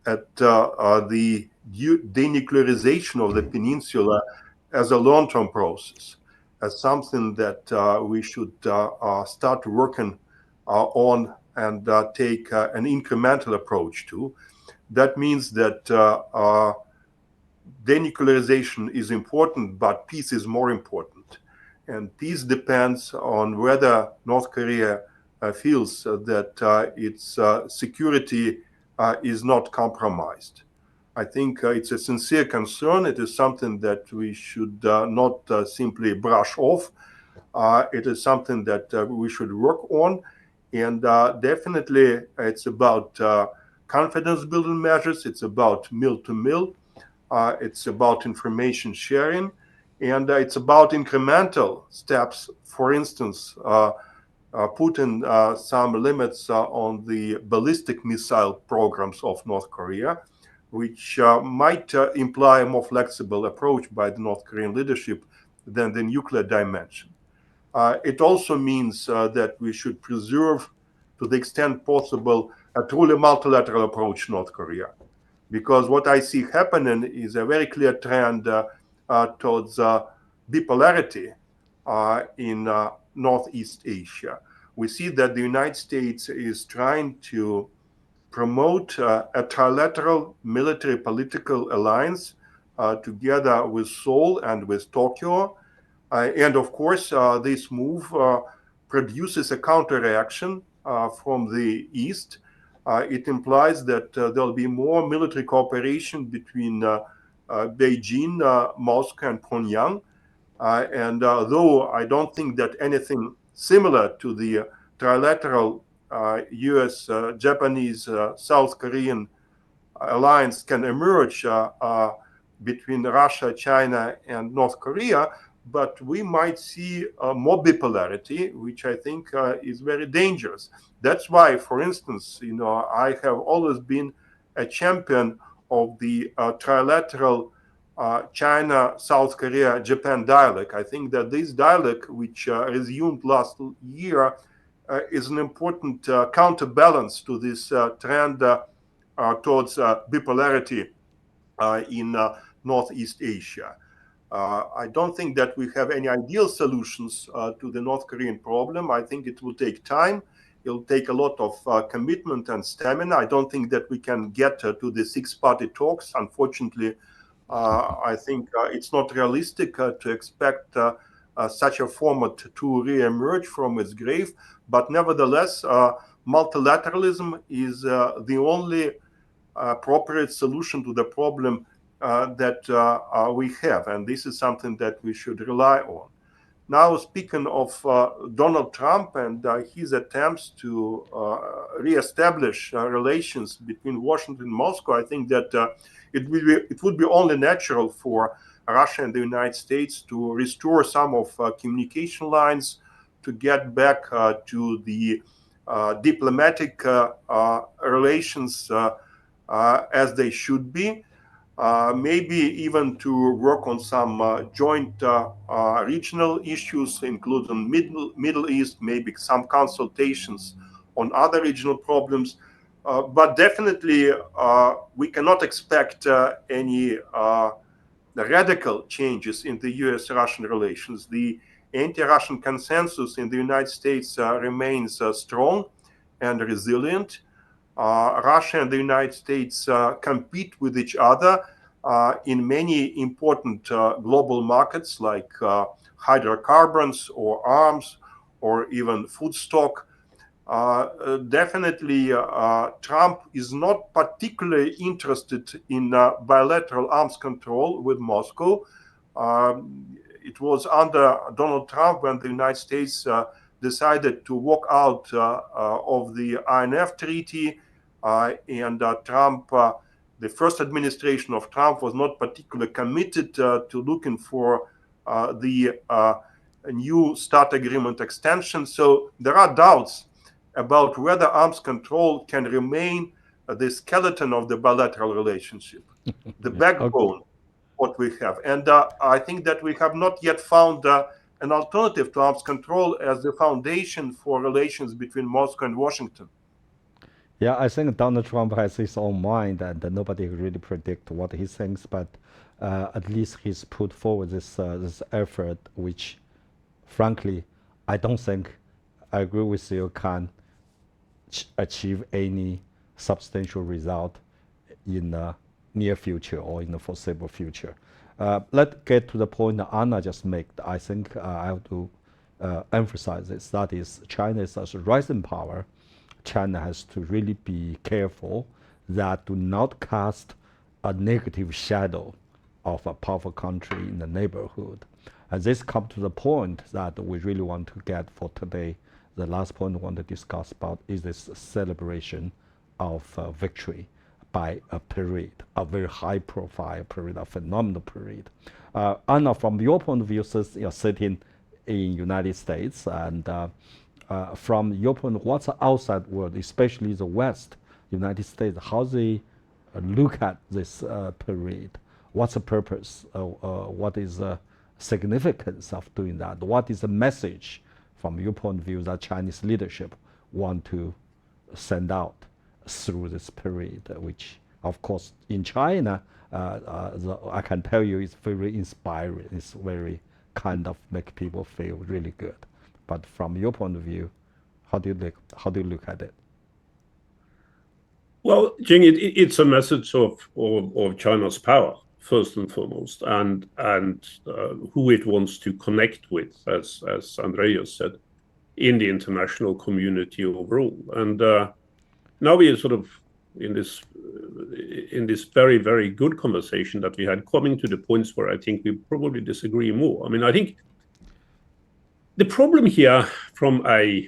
at the denuclearization of the peninsula as a long-term process, as something that we should start working on and take an incremental approach to. That means that denuclearization is important, but peace is more important. And peace depends on whether North Korea feels that its security is not compromised. I think it's a sincere concern. It is something that we should not simply brush off. It is something that we should work on. And definitely it's about confidence building measures. It's about mill to mill. It's about information sharing. And it's about incremental steps. For instance, putting some limits on the ballistic missile programs of North Korea, which might imply a more flexible approach by the North Korean leadership than the nuclear dimension. It also means that we should preserve, to the extent possible, a truly multilateral approach to North Korea. Because what I see happening is a very clear trend towards bipolarity in Northeast Asia. We see that the United States is trying to promote a trilateral military political alliance together with Seoul and with Tokyo. And of course, this move produces a counter-reaction from the East. It implies that there'll be more military cooperation between Beijing, Moscow, and Pyongyang. And though I don't think that anything similar to the trilateral US, Japanese, South Korean alliance can emerge between Russia, China, and North Korea, but we might see more bipolarity, which I think is very dangerous. That's why, for instance, I have always been a champion of the trilateral China, South Korea, Japan dialogue. I think that this dialogue, which resumed last year, is an important counterbalance to this trend towards bipolarity in Northeast Asia. I don't think that we have any ideal solutions to the North Korean problem. I think it will take time. It'll take a lot of commitment and stamina. I don't think that we can get to the six-party talks. Unfortunately, I think it's not realistic to expect such a format to re-emerge from its grave. But nevertheless, multilateralism is the only appropriate solution to the problem that we have. And this is something that we should rely on. Now, speaking of Donald Trump and his attempts to reestablish relations between Washington and Moscow, I think that it would be only natural for Russia and the United States to restore some of communication lines, to get back to the diplomatic relations as they should be. Maybe even to work on some joint regional issues, including Middle East, maybe some consultations on other regional problems. But definitely, we cannot expect any radical changes in the US-Russian relations. The anti-Russian consensus in the United States remains strong and resilient. Russia and the United States compete with each other in many important global markets like hydrocarbons or arms or even food stock. Definitely, Trump is not particularly interested in bilateral arms control with Moscow. It was under Donald Trump when the United States decided to walk out of the INF treaty. And Trump, the first administration of Trump was not particularly committed to looking for the new START agreement extension. So there are doubts about whether arms control can remain the skeleton of the bilateral relationship, the backbone, what we have. And I think that we have not yet found an alternative to arms control as the foundation for relations between Moscow and Washington. Yeah, I think Donald Trump has his own mind, and nobody can really predict what he thinks. But at least he's put forward this effort, which, frankly, I don't think, I agree with you, can achieve any substantial result in the near future or in the foreseeable future. Let's get to the point Anna just made. I think I have to emphasize this. That is, China is such a rising power. China has to really be careful that do not cast a negative shadow of a powerful country in the neighborhood. And this comes to the point that we really want to get for today. The last point we want to discuss about is this celebration of victory by a parade, a very high-profile parade, a phenomenal parade. Anna, from your point of view, since you're sitting in United States, and from your point, what's the outside world, especially the West, United States, how they look at this parade? What's the purpose? What is the significance of doing that? What is the message from your point of view that Chinese leadership want to send out through this parade, which, of course, in China, I can tell you it's very inspiring. It's very kind of make people feel really good. But from your point of view, how do you look at it? Well, Jing, it's a message of China's power, first and foremost, and who it wants to connect with, as Andreas said, in the international community overall. And now we are sort of in this very, very good conversation that we had, coming to the points where I think we probably disagree more. I mean, I think the problem here from a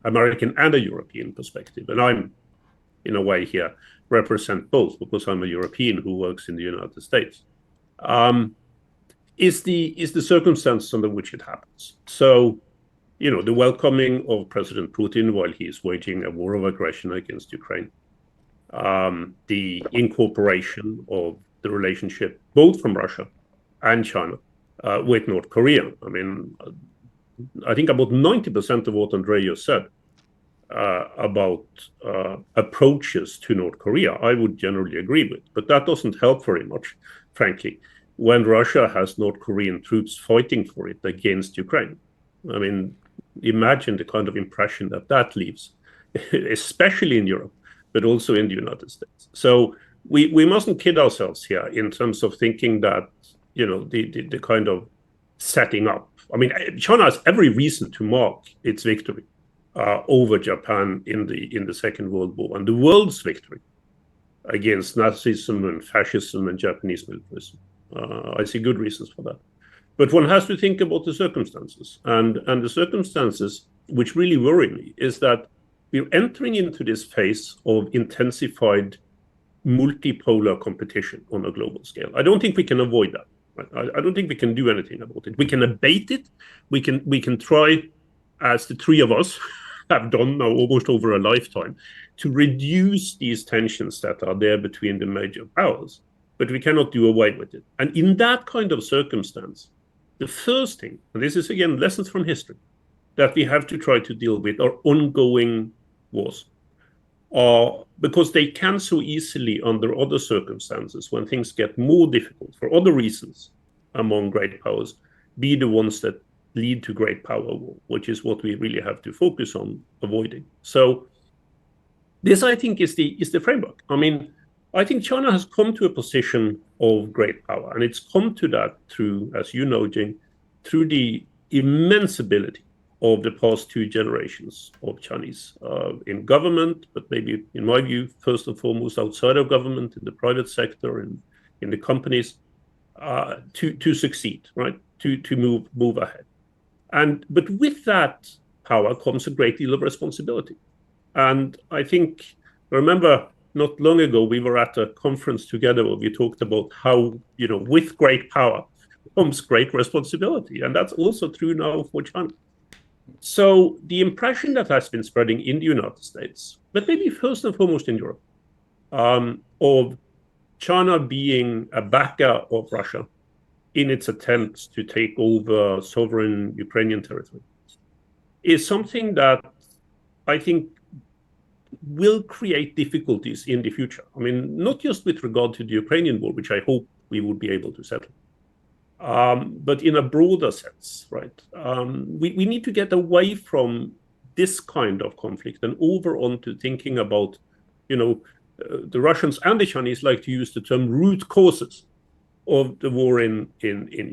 American and a European perspective, and I'm in a way here represent both because I'm a European who works in the United States, is the circumstances under which it happens. So, the welcoming of President Putin while he is waging a war of aggression against Ukraine, the incorporation of the relationship both from Russia and China with North Korea. I mean, I think about 90% of what Andreas said about approaches to North Korea, I would generally agree with. But that doesn't help very much, frankly, when Russia has North Korean troops fighting for it against Ukraine. I mean, imagine the kind of impression that leaves, especially in Europe, but also in the United States. So we mustn't kid ourselves here in terms of thinking that, the kind of setting up. I mean, China has every reason to mark its victory over Japan in the Second World War, and the world's victory against Nazism and fascism and Japanese militarism. I see good reasons for that. But one has to think about the circumstances. And the circumstances which really worry me is that we're entering into this phase of intensified multipolar competition on a global scale. I don't think we can avoid that. Right? I don't think we can do anything about it. We can abate it. We can try, as the three of us have done now almost over a lifetime, to reduce these tensions that are there between the major powers. But we cannot do away with it. And in that kind of circumstance, the first thing, and this is again lessons from history, that we have to try to deal with are ongoing wars. Because they can so easily, under other circumstances, when things get more difficult for other reasons among great powers, be the ones that lead to great power war, which is what we really have to focus on avoiding. So this, I think, is the framework. I mean, I think China has come to a position of great power, and it's come to that through, as you know, Jing, through the immense ability of the past two generations of Chinese in government, but maybe, in my view, first and foremost outside of government, in the private sector, in the companies, to succeed, right? To move ahead. But with that power comes a great deal of responsibility. And I think, remember, not long ago, we were at a conference together where we talked about how, with great power comes great responsibility. And that's also true now for China. So the impression that has been spreading in the United States, but maybe first and foremost in Europe, of China being a backer of Russia in its attempts to take over sovereign Ukrainian territory, is something that I think will create difficulties in the future. I mean, not just with regard to the Ukrainian war, which I hope we would be able to settle, but in a broader sense, right? We need to get away from this kind of conflict and over onto thinking about, the Russians and the Chinese like to use the term root causes of the war in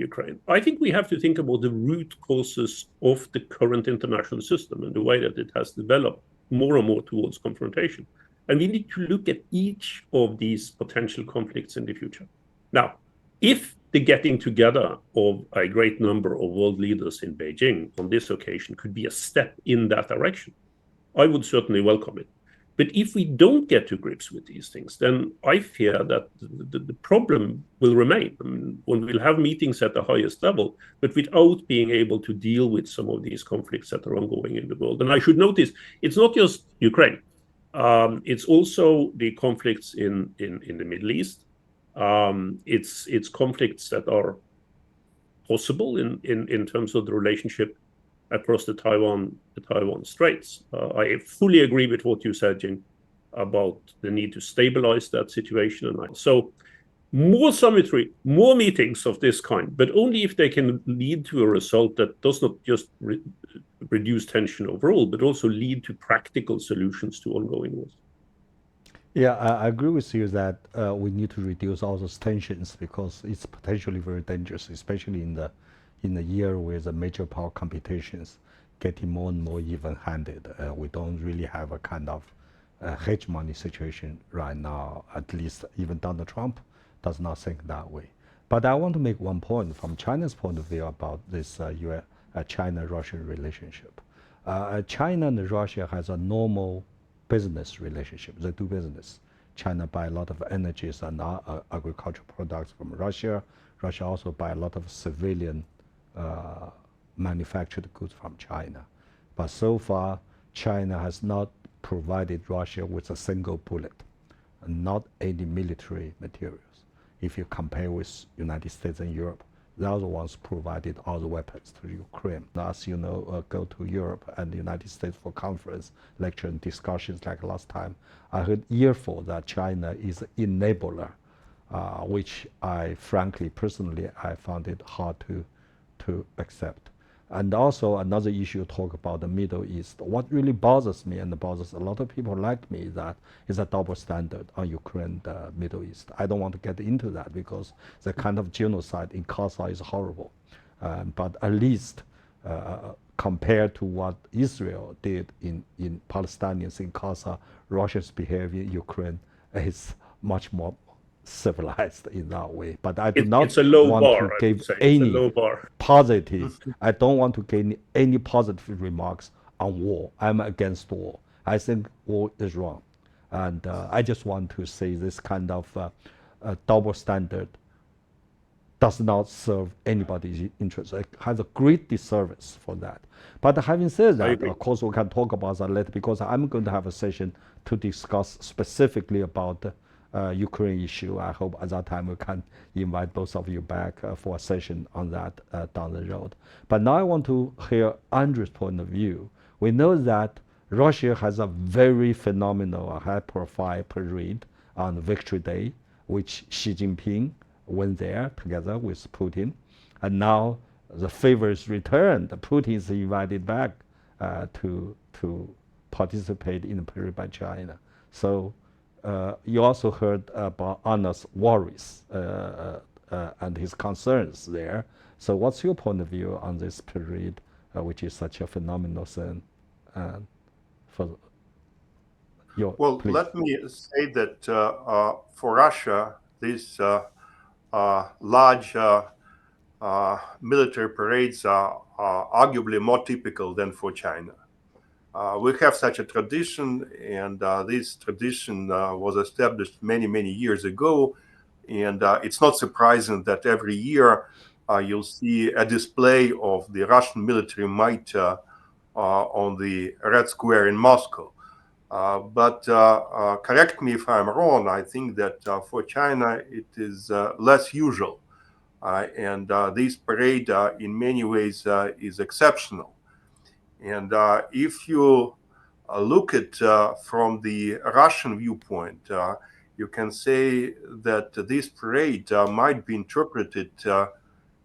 Ukraine. I think we have to think about the root causes of the current international system and the way that it has developed more and more towards confrontation. And we need to look at each of these potential conflicts in the future. Now, if the getting together of a great number of world leaders in Beijing on this occasion could be a step in that direction, I would certainly welcome it. But if we don't get to grips with these things, then I fear that the problem will remain. I mean, one will have meetings at the highest level, but without being able to deal with some of these conflicts that are ongoing in the world. And I should notice, it's not just Ukraine. It's also the conflicts in the Middle East. It's conflicts that are possible in terms of the relationship across the Taiwan Straits. I fully agree with what you said, Jing, about the need to stabilize that situation. And so more symmetry, more meetings of this kind, but only if they can lead to a result that does not just reduce tension overall, but also lead to practical solutions to ongoing wars. Yeah, I agree with you that we need to reduce all those tensions because it's potentially very dangerous, especially in the year with the major power competitions getting more and more even-handed. We don't really have a kind of hegemony situation right now. At least even Donald Trump does not think that way. But I want to make one point from China's point of view about this China-Russian relationship. China and Russia has a normal business relationship. They do business. China buy a lot of energies and agricultural products from Russia. Russia also buy a lot of civilian manufactured goods from China. But so far, China has not provided Russia with a single bullet, and not any military materials. If you compare with United States and Europe, they are the ones provided all the weapons to Ukraine. As you know, go to Europe and the United States for conference, lecture and discussions like last time. I heard earful that China is an enabler, which I frankly, personally, I found it hard to accept. And also another issue, talk about the Middle East. What really bothers me and bothers a lot of people like me is a double standard on Ukraine, the Middle East. I don't want to get into that because the kind of genocide in Gaza is horrible. But at least compared to what Israel did in Palestinians in Gaza, Russia's behavior in Ukraine is much more civilized in that way. But I do not want to give any positive. I don't want to give any positive remarks on war. I'm against war. I think war is wrong. And I just want to say this kind of double standard does not serve anybody's interest. It has a great disservice for that. But having said that, of course, we can talk about that later because I'm going to have a session to discuss specifically about Ukraine issue. I hope at that time we can invite both of you back for a session on that down the road. But now I want to hear Andrew's point of view. We know that Russia has a very phenomenal, high-profile parade on Victory Day, which Xi Jinping went there together with Putin. And now the favor is returned. Putin is invited back to participate in the parade by China. So you also heard about Anna's worries and his concerns there. So what's your point of view on this parade, which is such a phenomenal thing? Well, please. Let me say that for Russia, these large military parades are arguably more typical than for China. We have such a tradition, and this tradition was established many, many years ago. And it's not surprising that every year you'll see a display of the Russian military might on the Red Square in Moscow. But correct me if I'm wrong, I think that for China it is less usual. And this parade in many ways is exceptional. And if you look at from the Russian viewpoint, you can say that this parade might be interpreted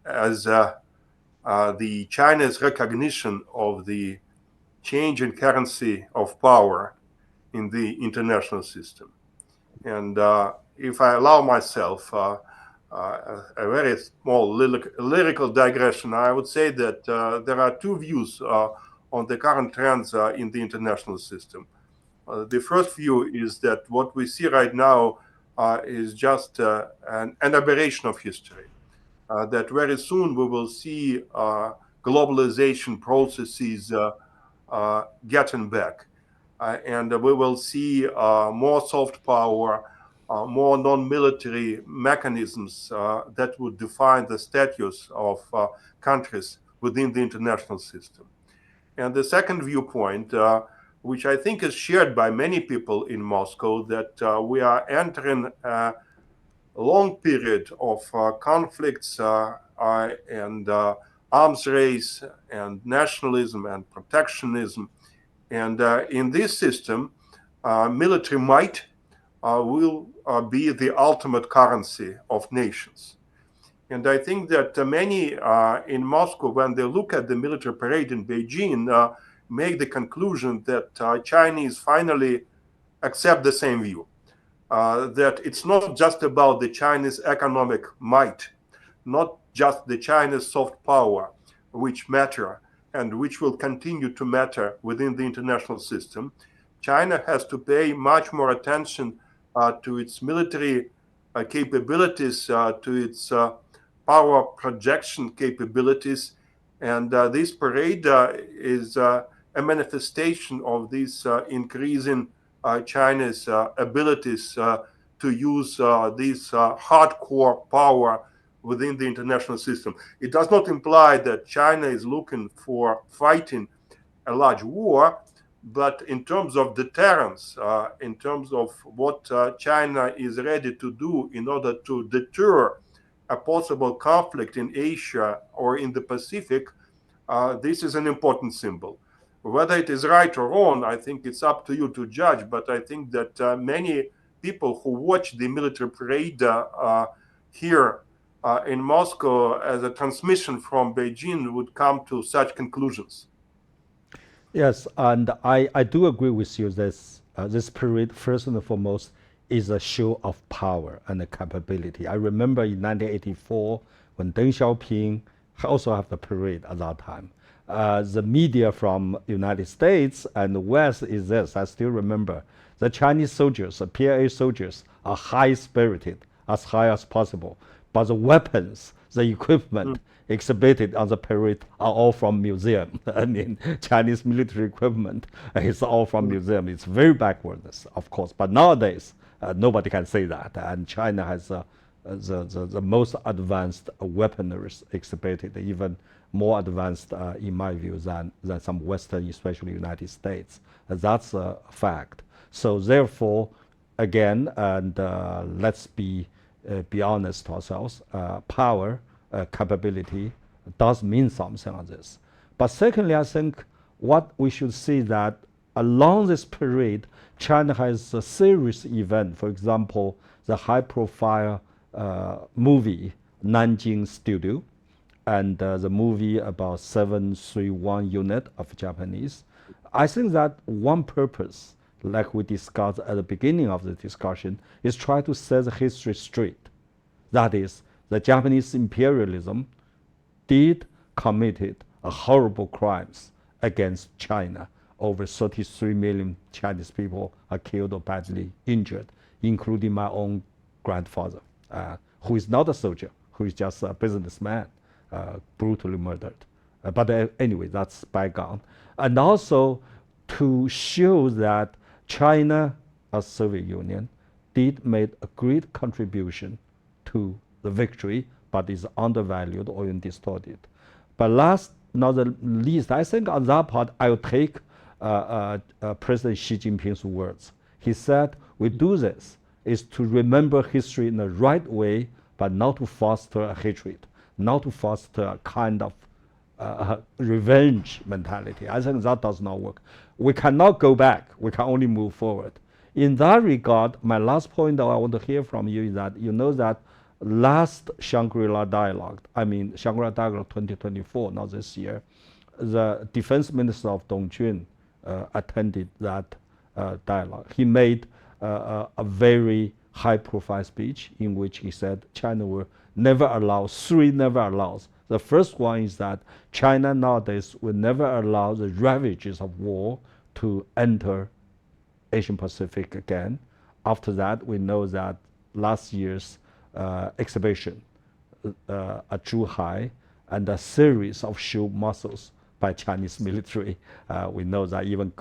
as the China's recognition of the change in currency of power in the international system. And if I allow myself a very small lyrical digression, I would say that there are two views on the current trends in the international system. The first view is that what we see right now is just an aberration of history, that very soon we will see globalization processes getting back. And we will see more soft power, more non-military mechanisms that would define the status of countries within the international system. And the second viewpoint, which I think is shared by many people in Moscow, that we are entering a long period of conflicts and arms race and nationalism and protectionism. And in this system, military might will be the ultimate currency of nations. And I think that many in Moscow, when they look at the military parade in Beijing, make the conclusion that Chinese finally accept the same view, that it's not just about the Chinese economic might, not just the Chinese soft power, which matter and which will continue to matter within the international system. China has to pay much more attention to its military capabilities, to its power projection capabilities. And this parade is a manifestation of this increasing China's abilities to use this hardcore power within the international system. It does not imply that China is looking for fighting a large war, but in terms of deterrence, in terms of what China is ready to do in order to deter a possible conflict in Asia or in the Pacific, this is an important symbol. Whether it is right or wrong, I think it's up to you to judge, but I think that many people who watch the military parade here in Moscow as a transmission from Beijing would come to such conclusions. Yes, and I do agree with you. This parade, first and foremost, is a show of power and capability. I remember in 1984 when Deng Xiaoping also had the parade at that time. The media from United States and the West is this. I still remember the Chinese soldiers, the PLA soldiers, are high-spirited, as high as possible. But the weapons, the equipment exhibited on the parade are all from museum. I mean, Chinese military equipment is all from museum. It's very backwardness, of course. But nowadays, nobody can say that. And China has the most advanced weaponry exhibited, even more advanced, in my view, than some Western, especially United States. That's a fact. So therefore, again, and let's be honest to ourselves, power, capability does mean something on this. But secondly, I think what we should see that along this parade, China has a serious event. For example, the high-profile movie Nanjing Studio, and the movie about 731 unit of Japanese. I think that one purpose, like we discussed at the beginning of the discussion, is try to set the history straight. That is, the Japanese imperialism committed horrible crimes against China. Over 33 million Chinese people are killed or badly injured, including my own grandfather, who is not a soldier, who is just a businessman, brutally murdered. But anyway, that's bygone. And also to show that China, as Soviet Union, did make a great contribution to the victory, but is undervalued or even distorted. But last, not the least, I think on that part, I'll take President Xi Jinping's words. He said, we do this is to remember history in the right way, but not to foster a hatred, not to foster a kind of revenge mentality. I think that does not work. We cannot go back. We can only move forward. In that regard, my last point that I want to hear from you is that you know that last Shangri-La Dialogue, I mean Shangri-La Dialogue 2024, not this year, the Defense Minister of Dongjun attended that dialogue. He made a very high-profile speech in which he said China will never allow, three never allows. The first one is that China nowadays will never allow the ravages of war to enter Asian Pacific again. After that, we know that last year's exhibition at Zhuhai and a series of show muscles by Chinese military. We know that even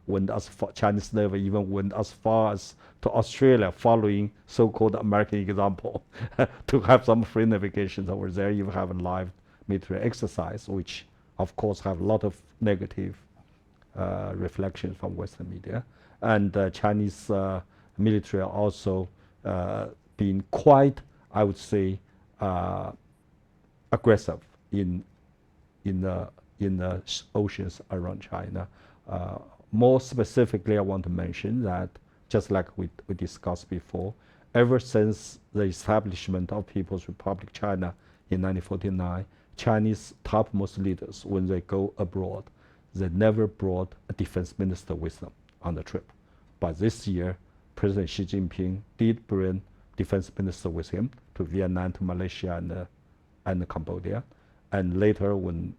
went as far, Chinese Navy even went as far as to Australia, following so-called American example, to have some free navigations over there, even have a live military exercise, which of course have a lot of negative reflections from Western media. And Chinese military also been quite, I would say, aggressive in the oceans around China. More specifically, I want to mention that just like we discussed before. Ever since the establishment of People's Republic China in 1949, Chinese topmost leaders, when they go abroad, they never brought a defense minister with them on the trip. But this year, President Xi Jinping did bring defense minister with him to Vietnam, to Malaysia, and Cambodia. And later, when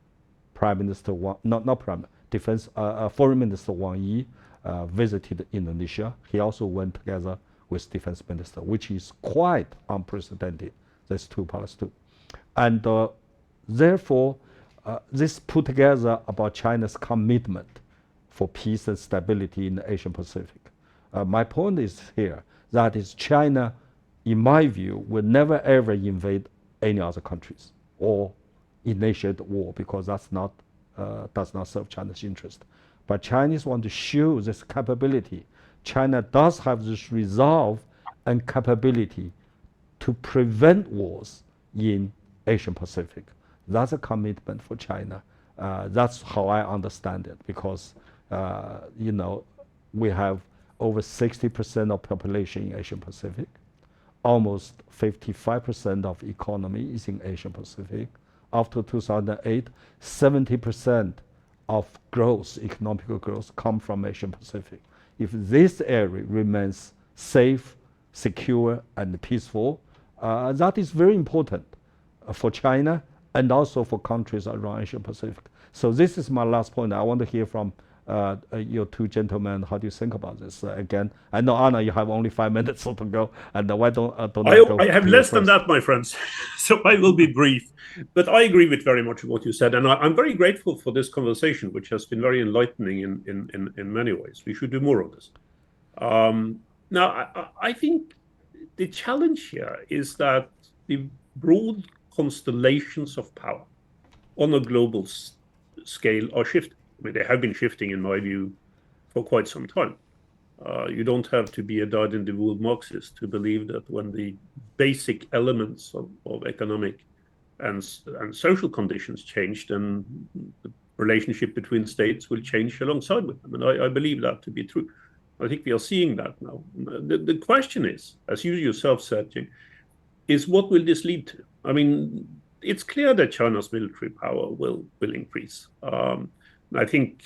Prime Minister Wang, Foreign Minister Wang Yi visited Indonesia, he also went together with Defense Minister, which is quite unprecedented. There's two plus two. And therefore, this put together about China's commitment for peace and stability in the Asian Pacific. My point is here, that is China, in my view, will never ever invade any other countries or initiate war, because that's not, does not serve China's interest. But Chinese want to show this capability. China does have this resolve and capability to prevent wars in Asian Pacific. That's a commitment for China. That's how I understand it, because you know, we have over 60% of population in Asian Pacific. Almost 55% of economy is in Asian Pacific. After 2008, 70% of growth, economic growth, come from Asian Pacific. If this area remains safe, secure, and peaceful, that is very important for China and also for countries around Asia Pacific. So this is my last point. I want to hear from your two gentlemen. How do you think about this? Again, I know, Anna, you have only 5 minutes to go, and why don't I go? I have less than that, my friends, so I will be brief. But I agree with very much of what you said, and I'm very grateful for this conversation, which has been very enlightening in many ways. We should do more of this. Now, I think the challenge here is that the broad constellations of power on a global scale are shifting. I mean, they have been shifting, in my view, for quite some time. You don't have to be a dyed-in-the-wool Marxist to believe that when the basic elements of economic and social conditions change, then the relationship between states will change alongside with them. And I believe that to be true. I think we are seeing that now. The question is, as you yourself said, Jim, is what will this lead to? I mean, it's clear that China's military power will increase. I think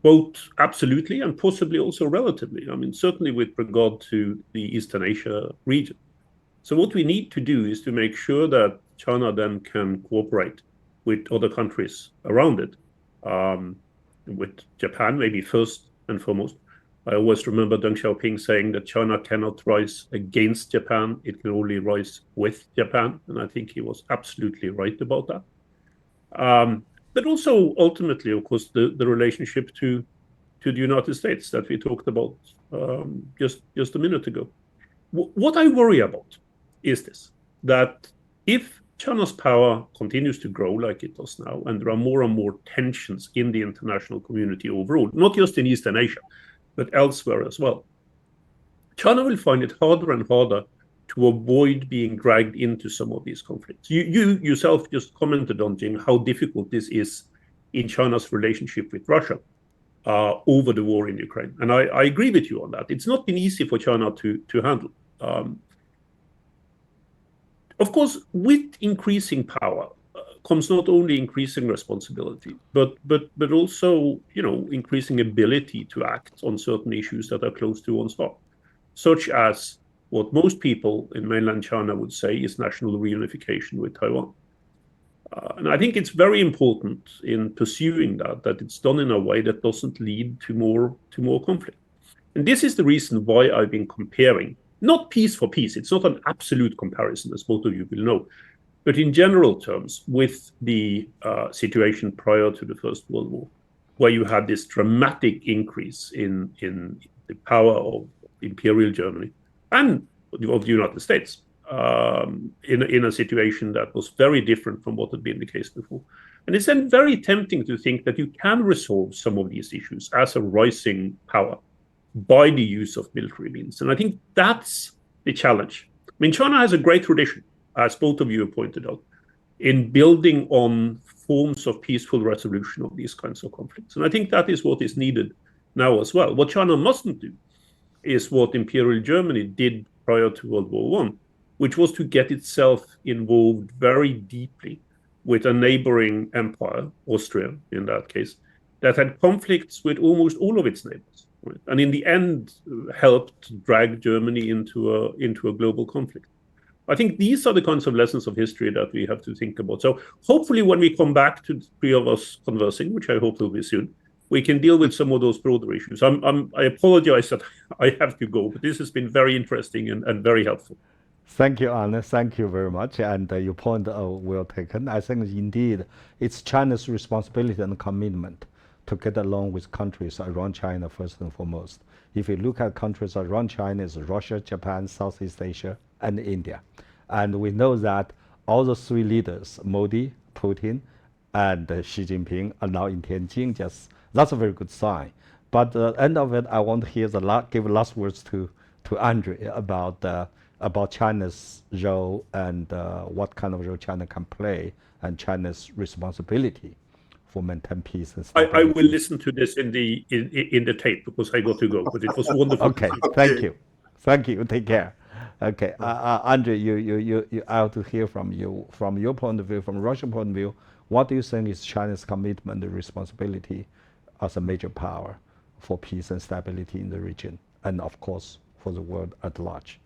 both absolutely and possibly also relatively. I mean, certainly with regard to the Eastern Asia region. So what we need to do is to make sure that China then can cooperate with other countries around it, with Japan maybe first and foremost. I always remember Deng Xiaoping saying that China cannot rise against Japan, it can only rise with Japan. And I think he was absolutely right about that. But also ultimately, of course, the relationship to the United States that we talked about just a minute ago. What I worry about is this, that if China's power continues to grow like it does now, and there are more and more tensions in the international community overall, not just in Eastern Asia, but elsewhere as well, China will find it harder and harder to avoid being dragged into some of these conflicts. You yourself just commented on, Jim, how difficult this is in China's relationship with Russia over the war in Ukraine. And I agree with you on that. It's not been easy for China to handle. Of course, with increasing power comes not only increasing responsibility, but also, you know, increasing ability to act on certain issues that are close to one's heart, such as what most people in mainland China would say is national reunification with Taiwan. And I think it's very important in pursuing that it's done in a way that doesn't lead to more conflict. And this is the reason why I've been comparing, not piece for piece, it's not an absolute comparison, as both of you will know, but in general terms, with the situation prior to the First World War, where you had this dramatic increase in the power of Imperial Germany and of the United States, in a situation that was very different from what had been the case before. And it's then very tempting to think that you can resolve some of these issues as a rising power by the use of military means. And I think that's the challenge. I mean, China has a great tradition, as both of you have pointed out, in building on forms of peaceful resolution of these kinds of conflicts. And I think that is what is needed now as well. What China mustn't do is what Imperial Germany did prior to World War I, which was to get itself involved very deeply with a neighboring empire, Austria in that case, that had conflicts with almost all of its neighbors, right? And in the end helped drag Germany into a global conflict. I think these are the kinds of lessons of history that we have to think about. So hopefully when we come back to the three of us conversing, which I hope will be soon, we can deal with some of those broader issues. I apologize that I have to go, but this has been very interesting and very helpful. Thank you, Arne. Thank you very much. And your point well taken. I think indeed it's China's responsibility and commitment to get along with countries around China first and foremost. If you look at countries around China, it's Russia, Japan, Southeast Asia, and India. And we know that all the three leaders, Modi, Putin, and Xi Jinping, are now in Tianjin. That's a very good sign. But at the end of it, I want to give last words to Andre about China's role and what kind of role China can play and China's responsibility for maintaining peace and stability. I will listen to this in the tape because I got to go, but it was wonderful. Okay, thank you. Thank you. Take care. Okay, Andre, I have to hear from you, from your point of view, from Russian point of view. What do you think is China's commitment and responsibility as a major power for peace and stability in the region, and of course for the world at large?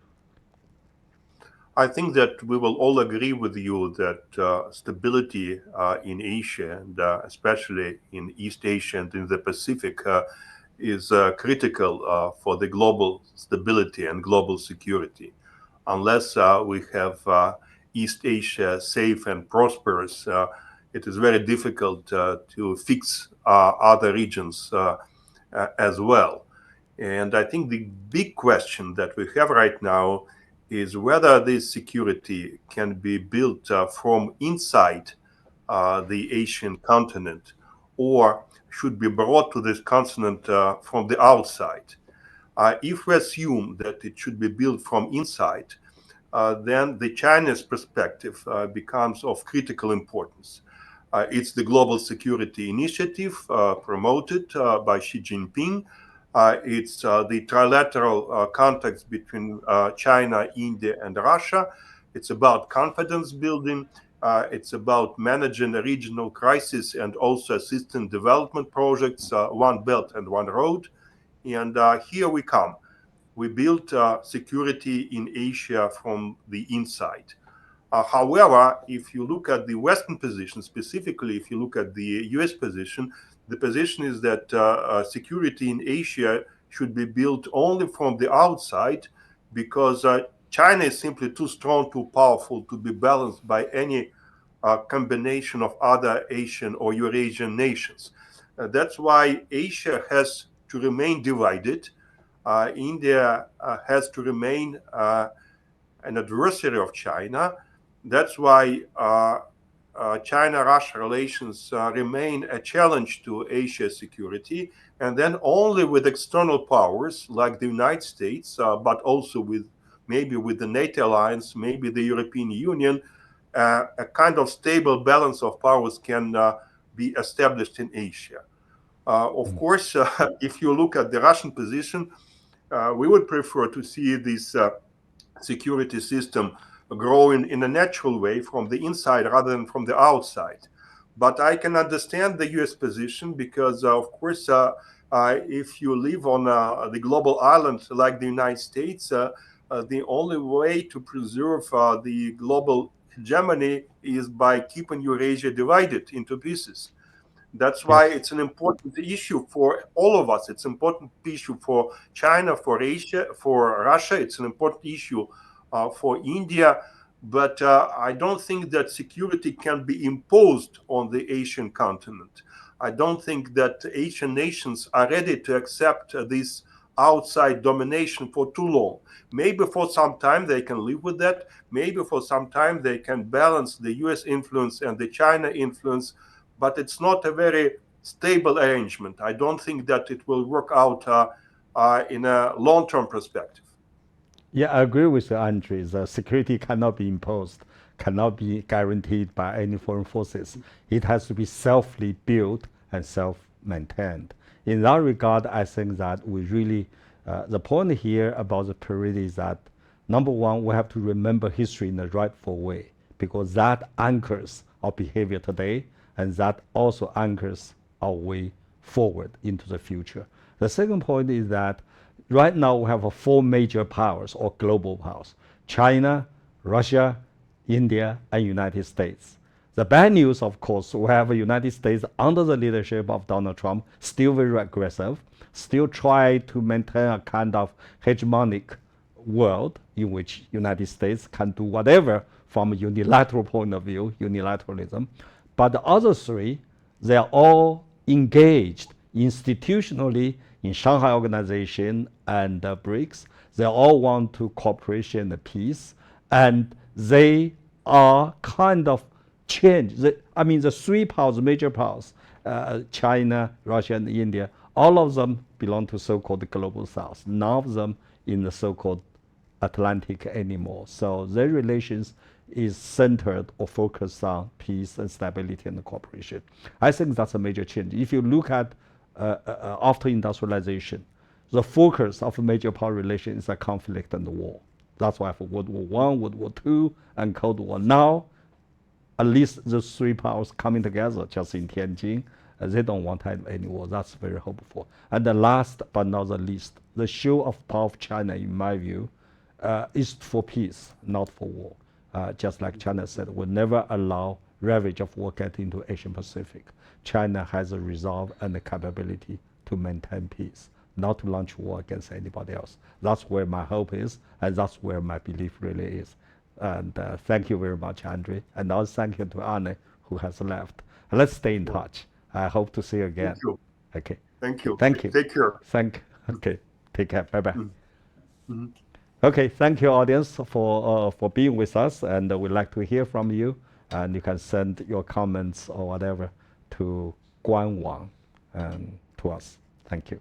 I think that we will all agree with you that stability in Asia, and especially in East Asia and in the Pacific, is critical for the global stability and global security. Unless we have East Asia safe and prosperous, it is very difficult to fix other regions as well. And I think the big question that we have right now is whether this security can be built from inside the Asian continent or should be brought to this continent from the outside. If we assume that it should be built from inside, then the Chinese perspective becomes of critical importance. It's the Global Security Initiative promoted by Xi Jinping. It's the trilateral contacts between China, India, and Russia. It's about confidence building. It's about managing a regional crisis and also assisting development projects, One Belt and One Road. And here we come. We built security in Asia from the inside. However, if you look at the Western position, specifically if you look at the US position, the position is that security in Asia should be built only from the outside because China is simply too strong, too powerful to be balanced by any combination of other Asian or Eurasian nations. That's why Asia has to remain divided. India has to remain an adversary of China. That's why China-Russia relations remain a challenge to Asia's security. And then only with external powers like the United States, but also with maybe with the NATO alliance, maybe the European Union, a kind of stable balance of powers can be established in Asia. Of course, if you look at the Russian position, we would prefer to see this security system growing in a natural way from the inside rather than from the outside. But I can understand the US position because, of course, if you live on the global island like the United States, the only way to preserve the global hegemony is by keeping Eurasia divided into pieces. That's why it's an important issue for all of us. It's an important issue for China, for Asia, for Russia. It's an important issue for India. But I don't think that security can be imposed on the Asian continent. I don't think that Asian nations are ready to accept this outside domination for too long. Maybe for some time they can live with that. Maybe for some time they can balance the US influence and the China influence. But it's not a very stable arrangement. I don't think that it will work out in a long-term perspective. Yeah, I agree with you, Andre. The security cannot be imposed, cannot be guaranteed by any foreign forces. It has to be self-built and self-maintained. In that regard, I think that we really The point here about the period is that, number one, we have to remember history in the rightful way, because that anchors our behavior today, and that also anchors our way forward into the future. The second point is that right now we have four major powers or global powers: China, Russia, India, and United States. The bad news, of course, we have the United States under the leadership of Donald Trump, still very aggressive, still try to maintain a kind of hegemonic world in which United States can do whatever from a unilateral point of view, unilateralism. But the other three, they are all engaged institutionally in Shanghai Organization and BRICS. They all want to cooperation and peace, and they are kind of change. The three powers, major powers, China, Russia, and India, all of them belong to so-called global south. None of them in the so-called Atlantic anymore. So their relations is centered or focused on peace and stability and cooperation. I think that's a major change. If you look at after industrialization, the focus of major power relations is a conflict and war. That's why for World War I, World War II, and Cold War. Now, at least those three powers coming together just in Tianjin, they don't want any war. That's very hopeful. And the last but not the least, the show of power of China, in my view, is for peace, not for war. Just like China said, will never allow ravage of war get into Asian Pacific. China has a resolve and the capability to maintain peace, not to launch war against anybody else. That's where my hope is, and that's where my belief really is. And thank you very much, Andre. And also thank you to Arne, who has left. Let's stay in touch. I hope to see you again. Thank you. Okay. Thank you. Thank you. Take care. Okay. Take care. Bye-bye. Mm-hmm. Okay, thank you, audience, for being with us, and we'd like to hear from you. And you can send your comments or whatever to 官网 to us. Thank you.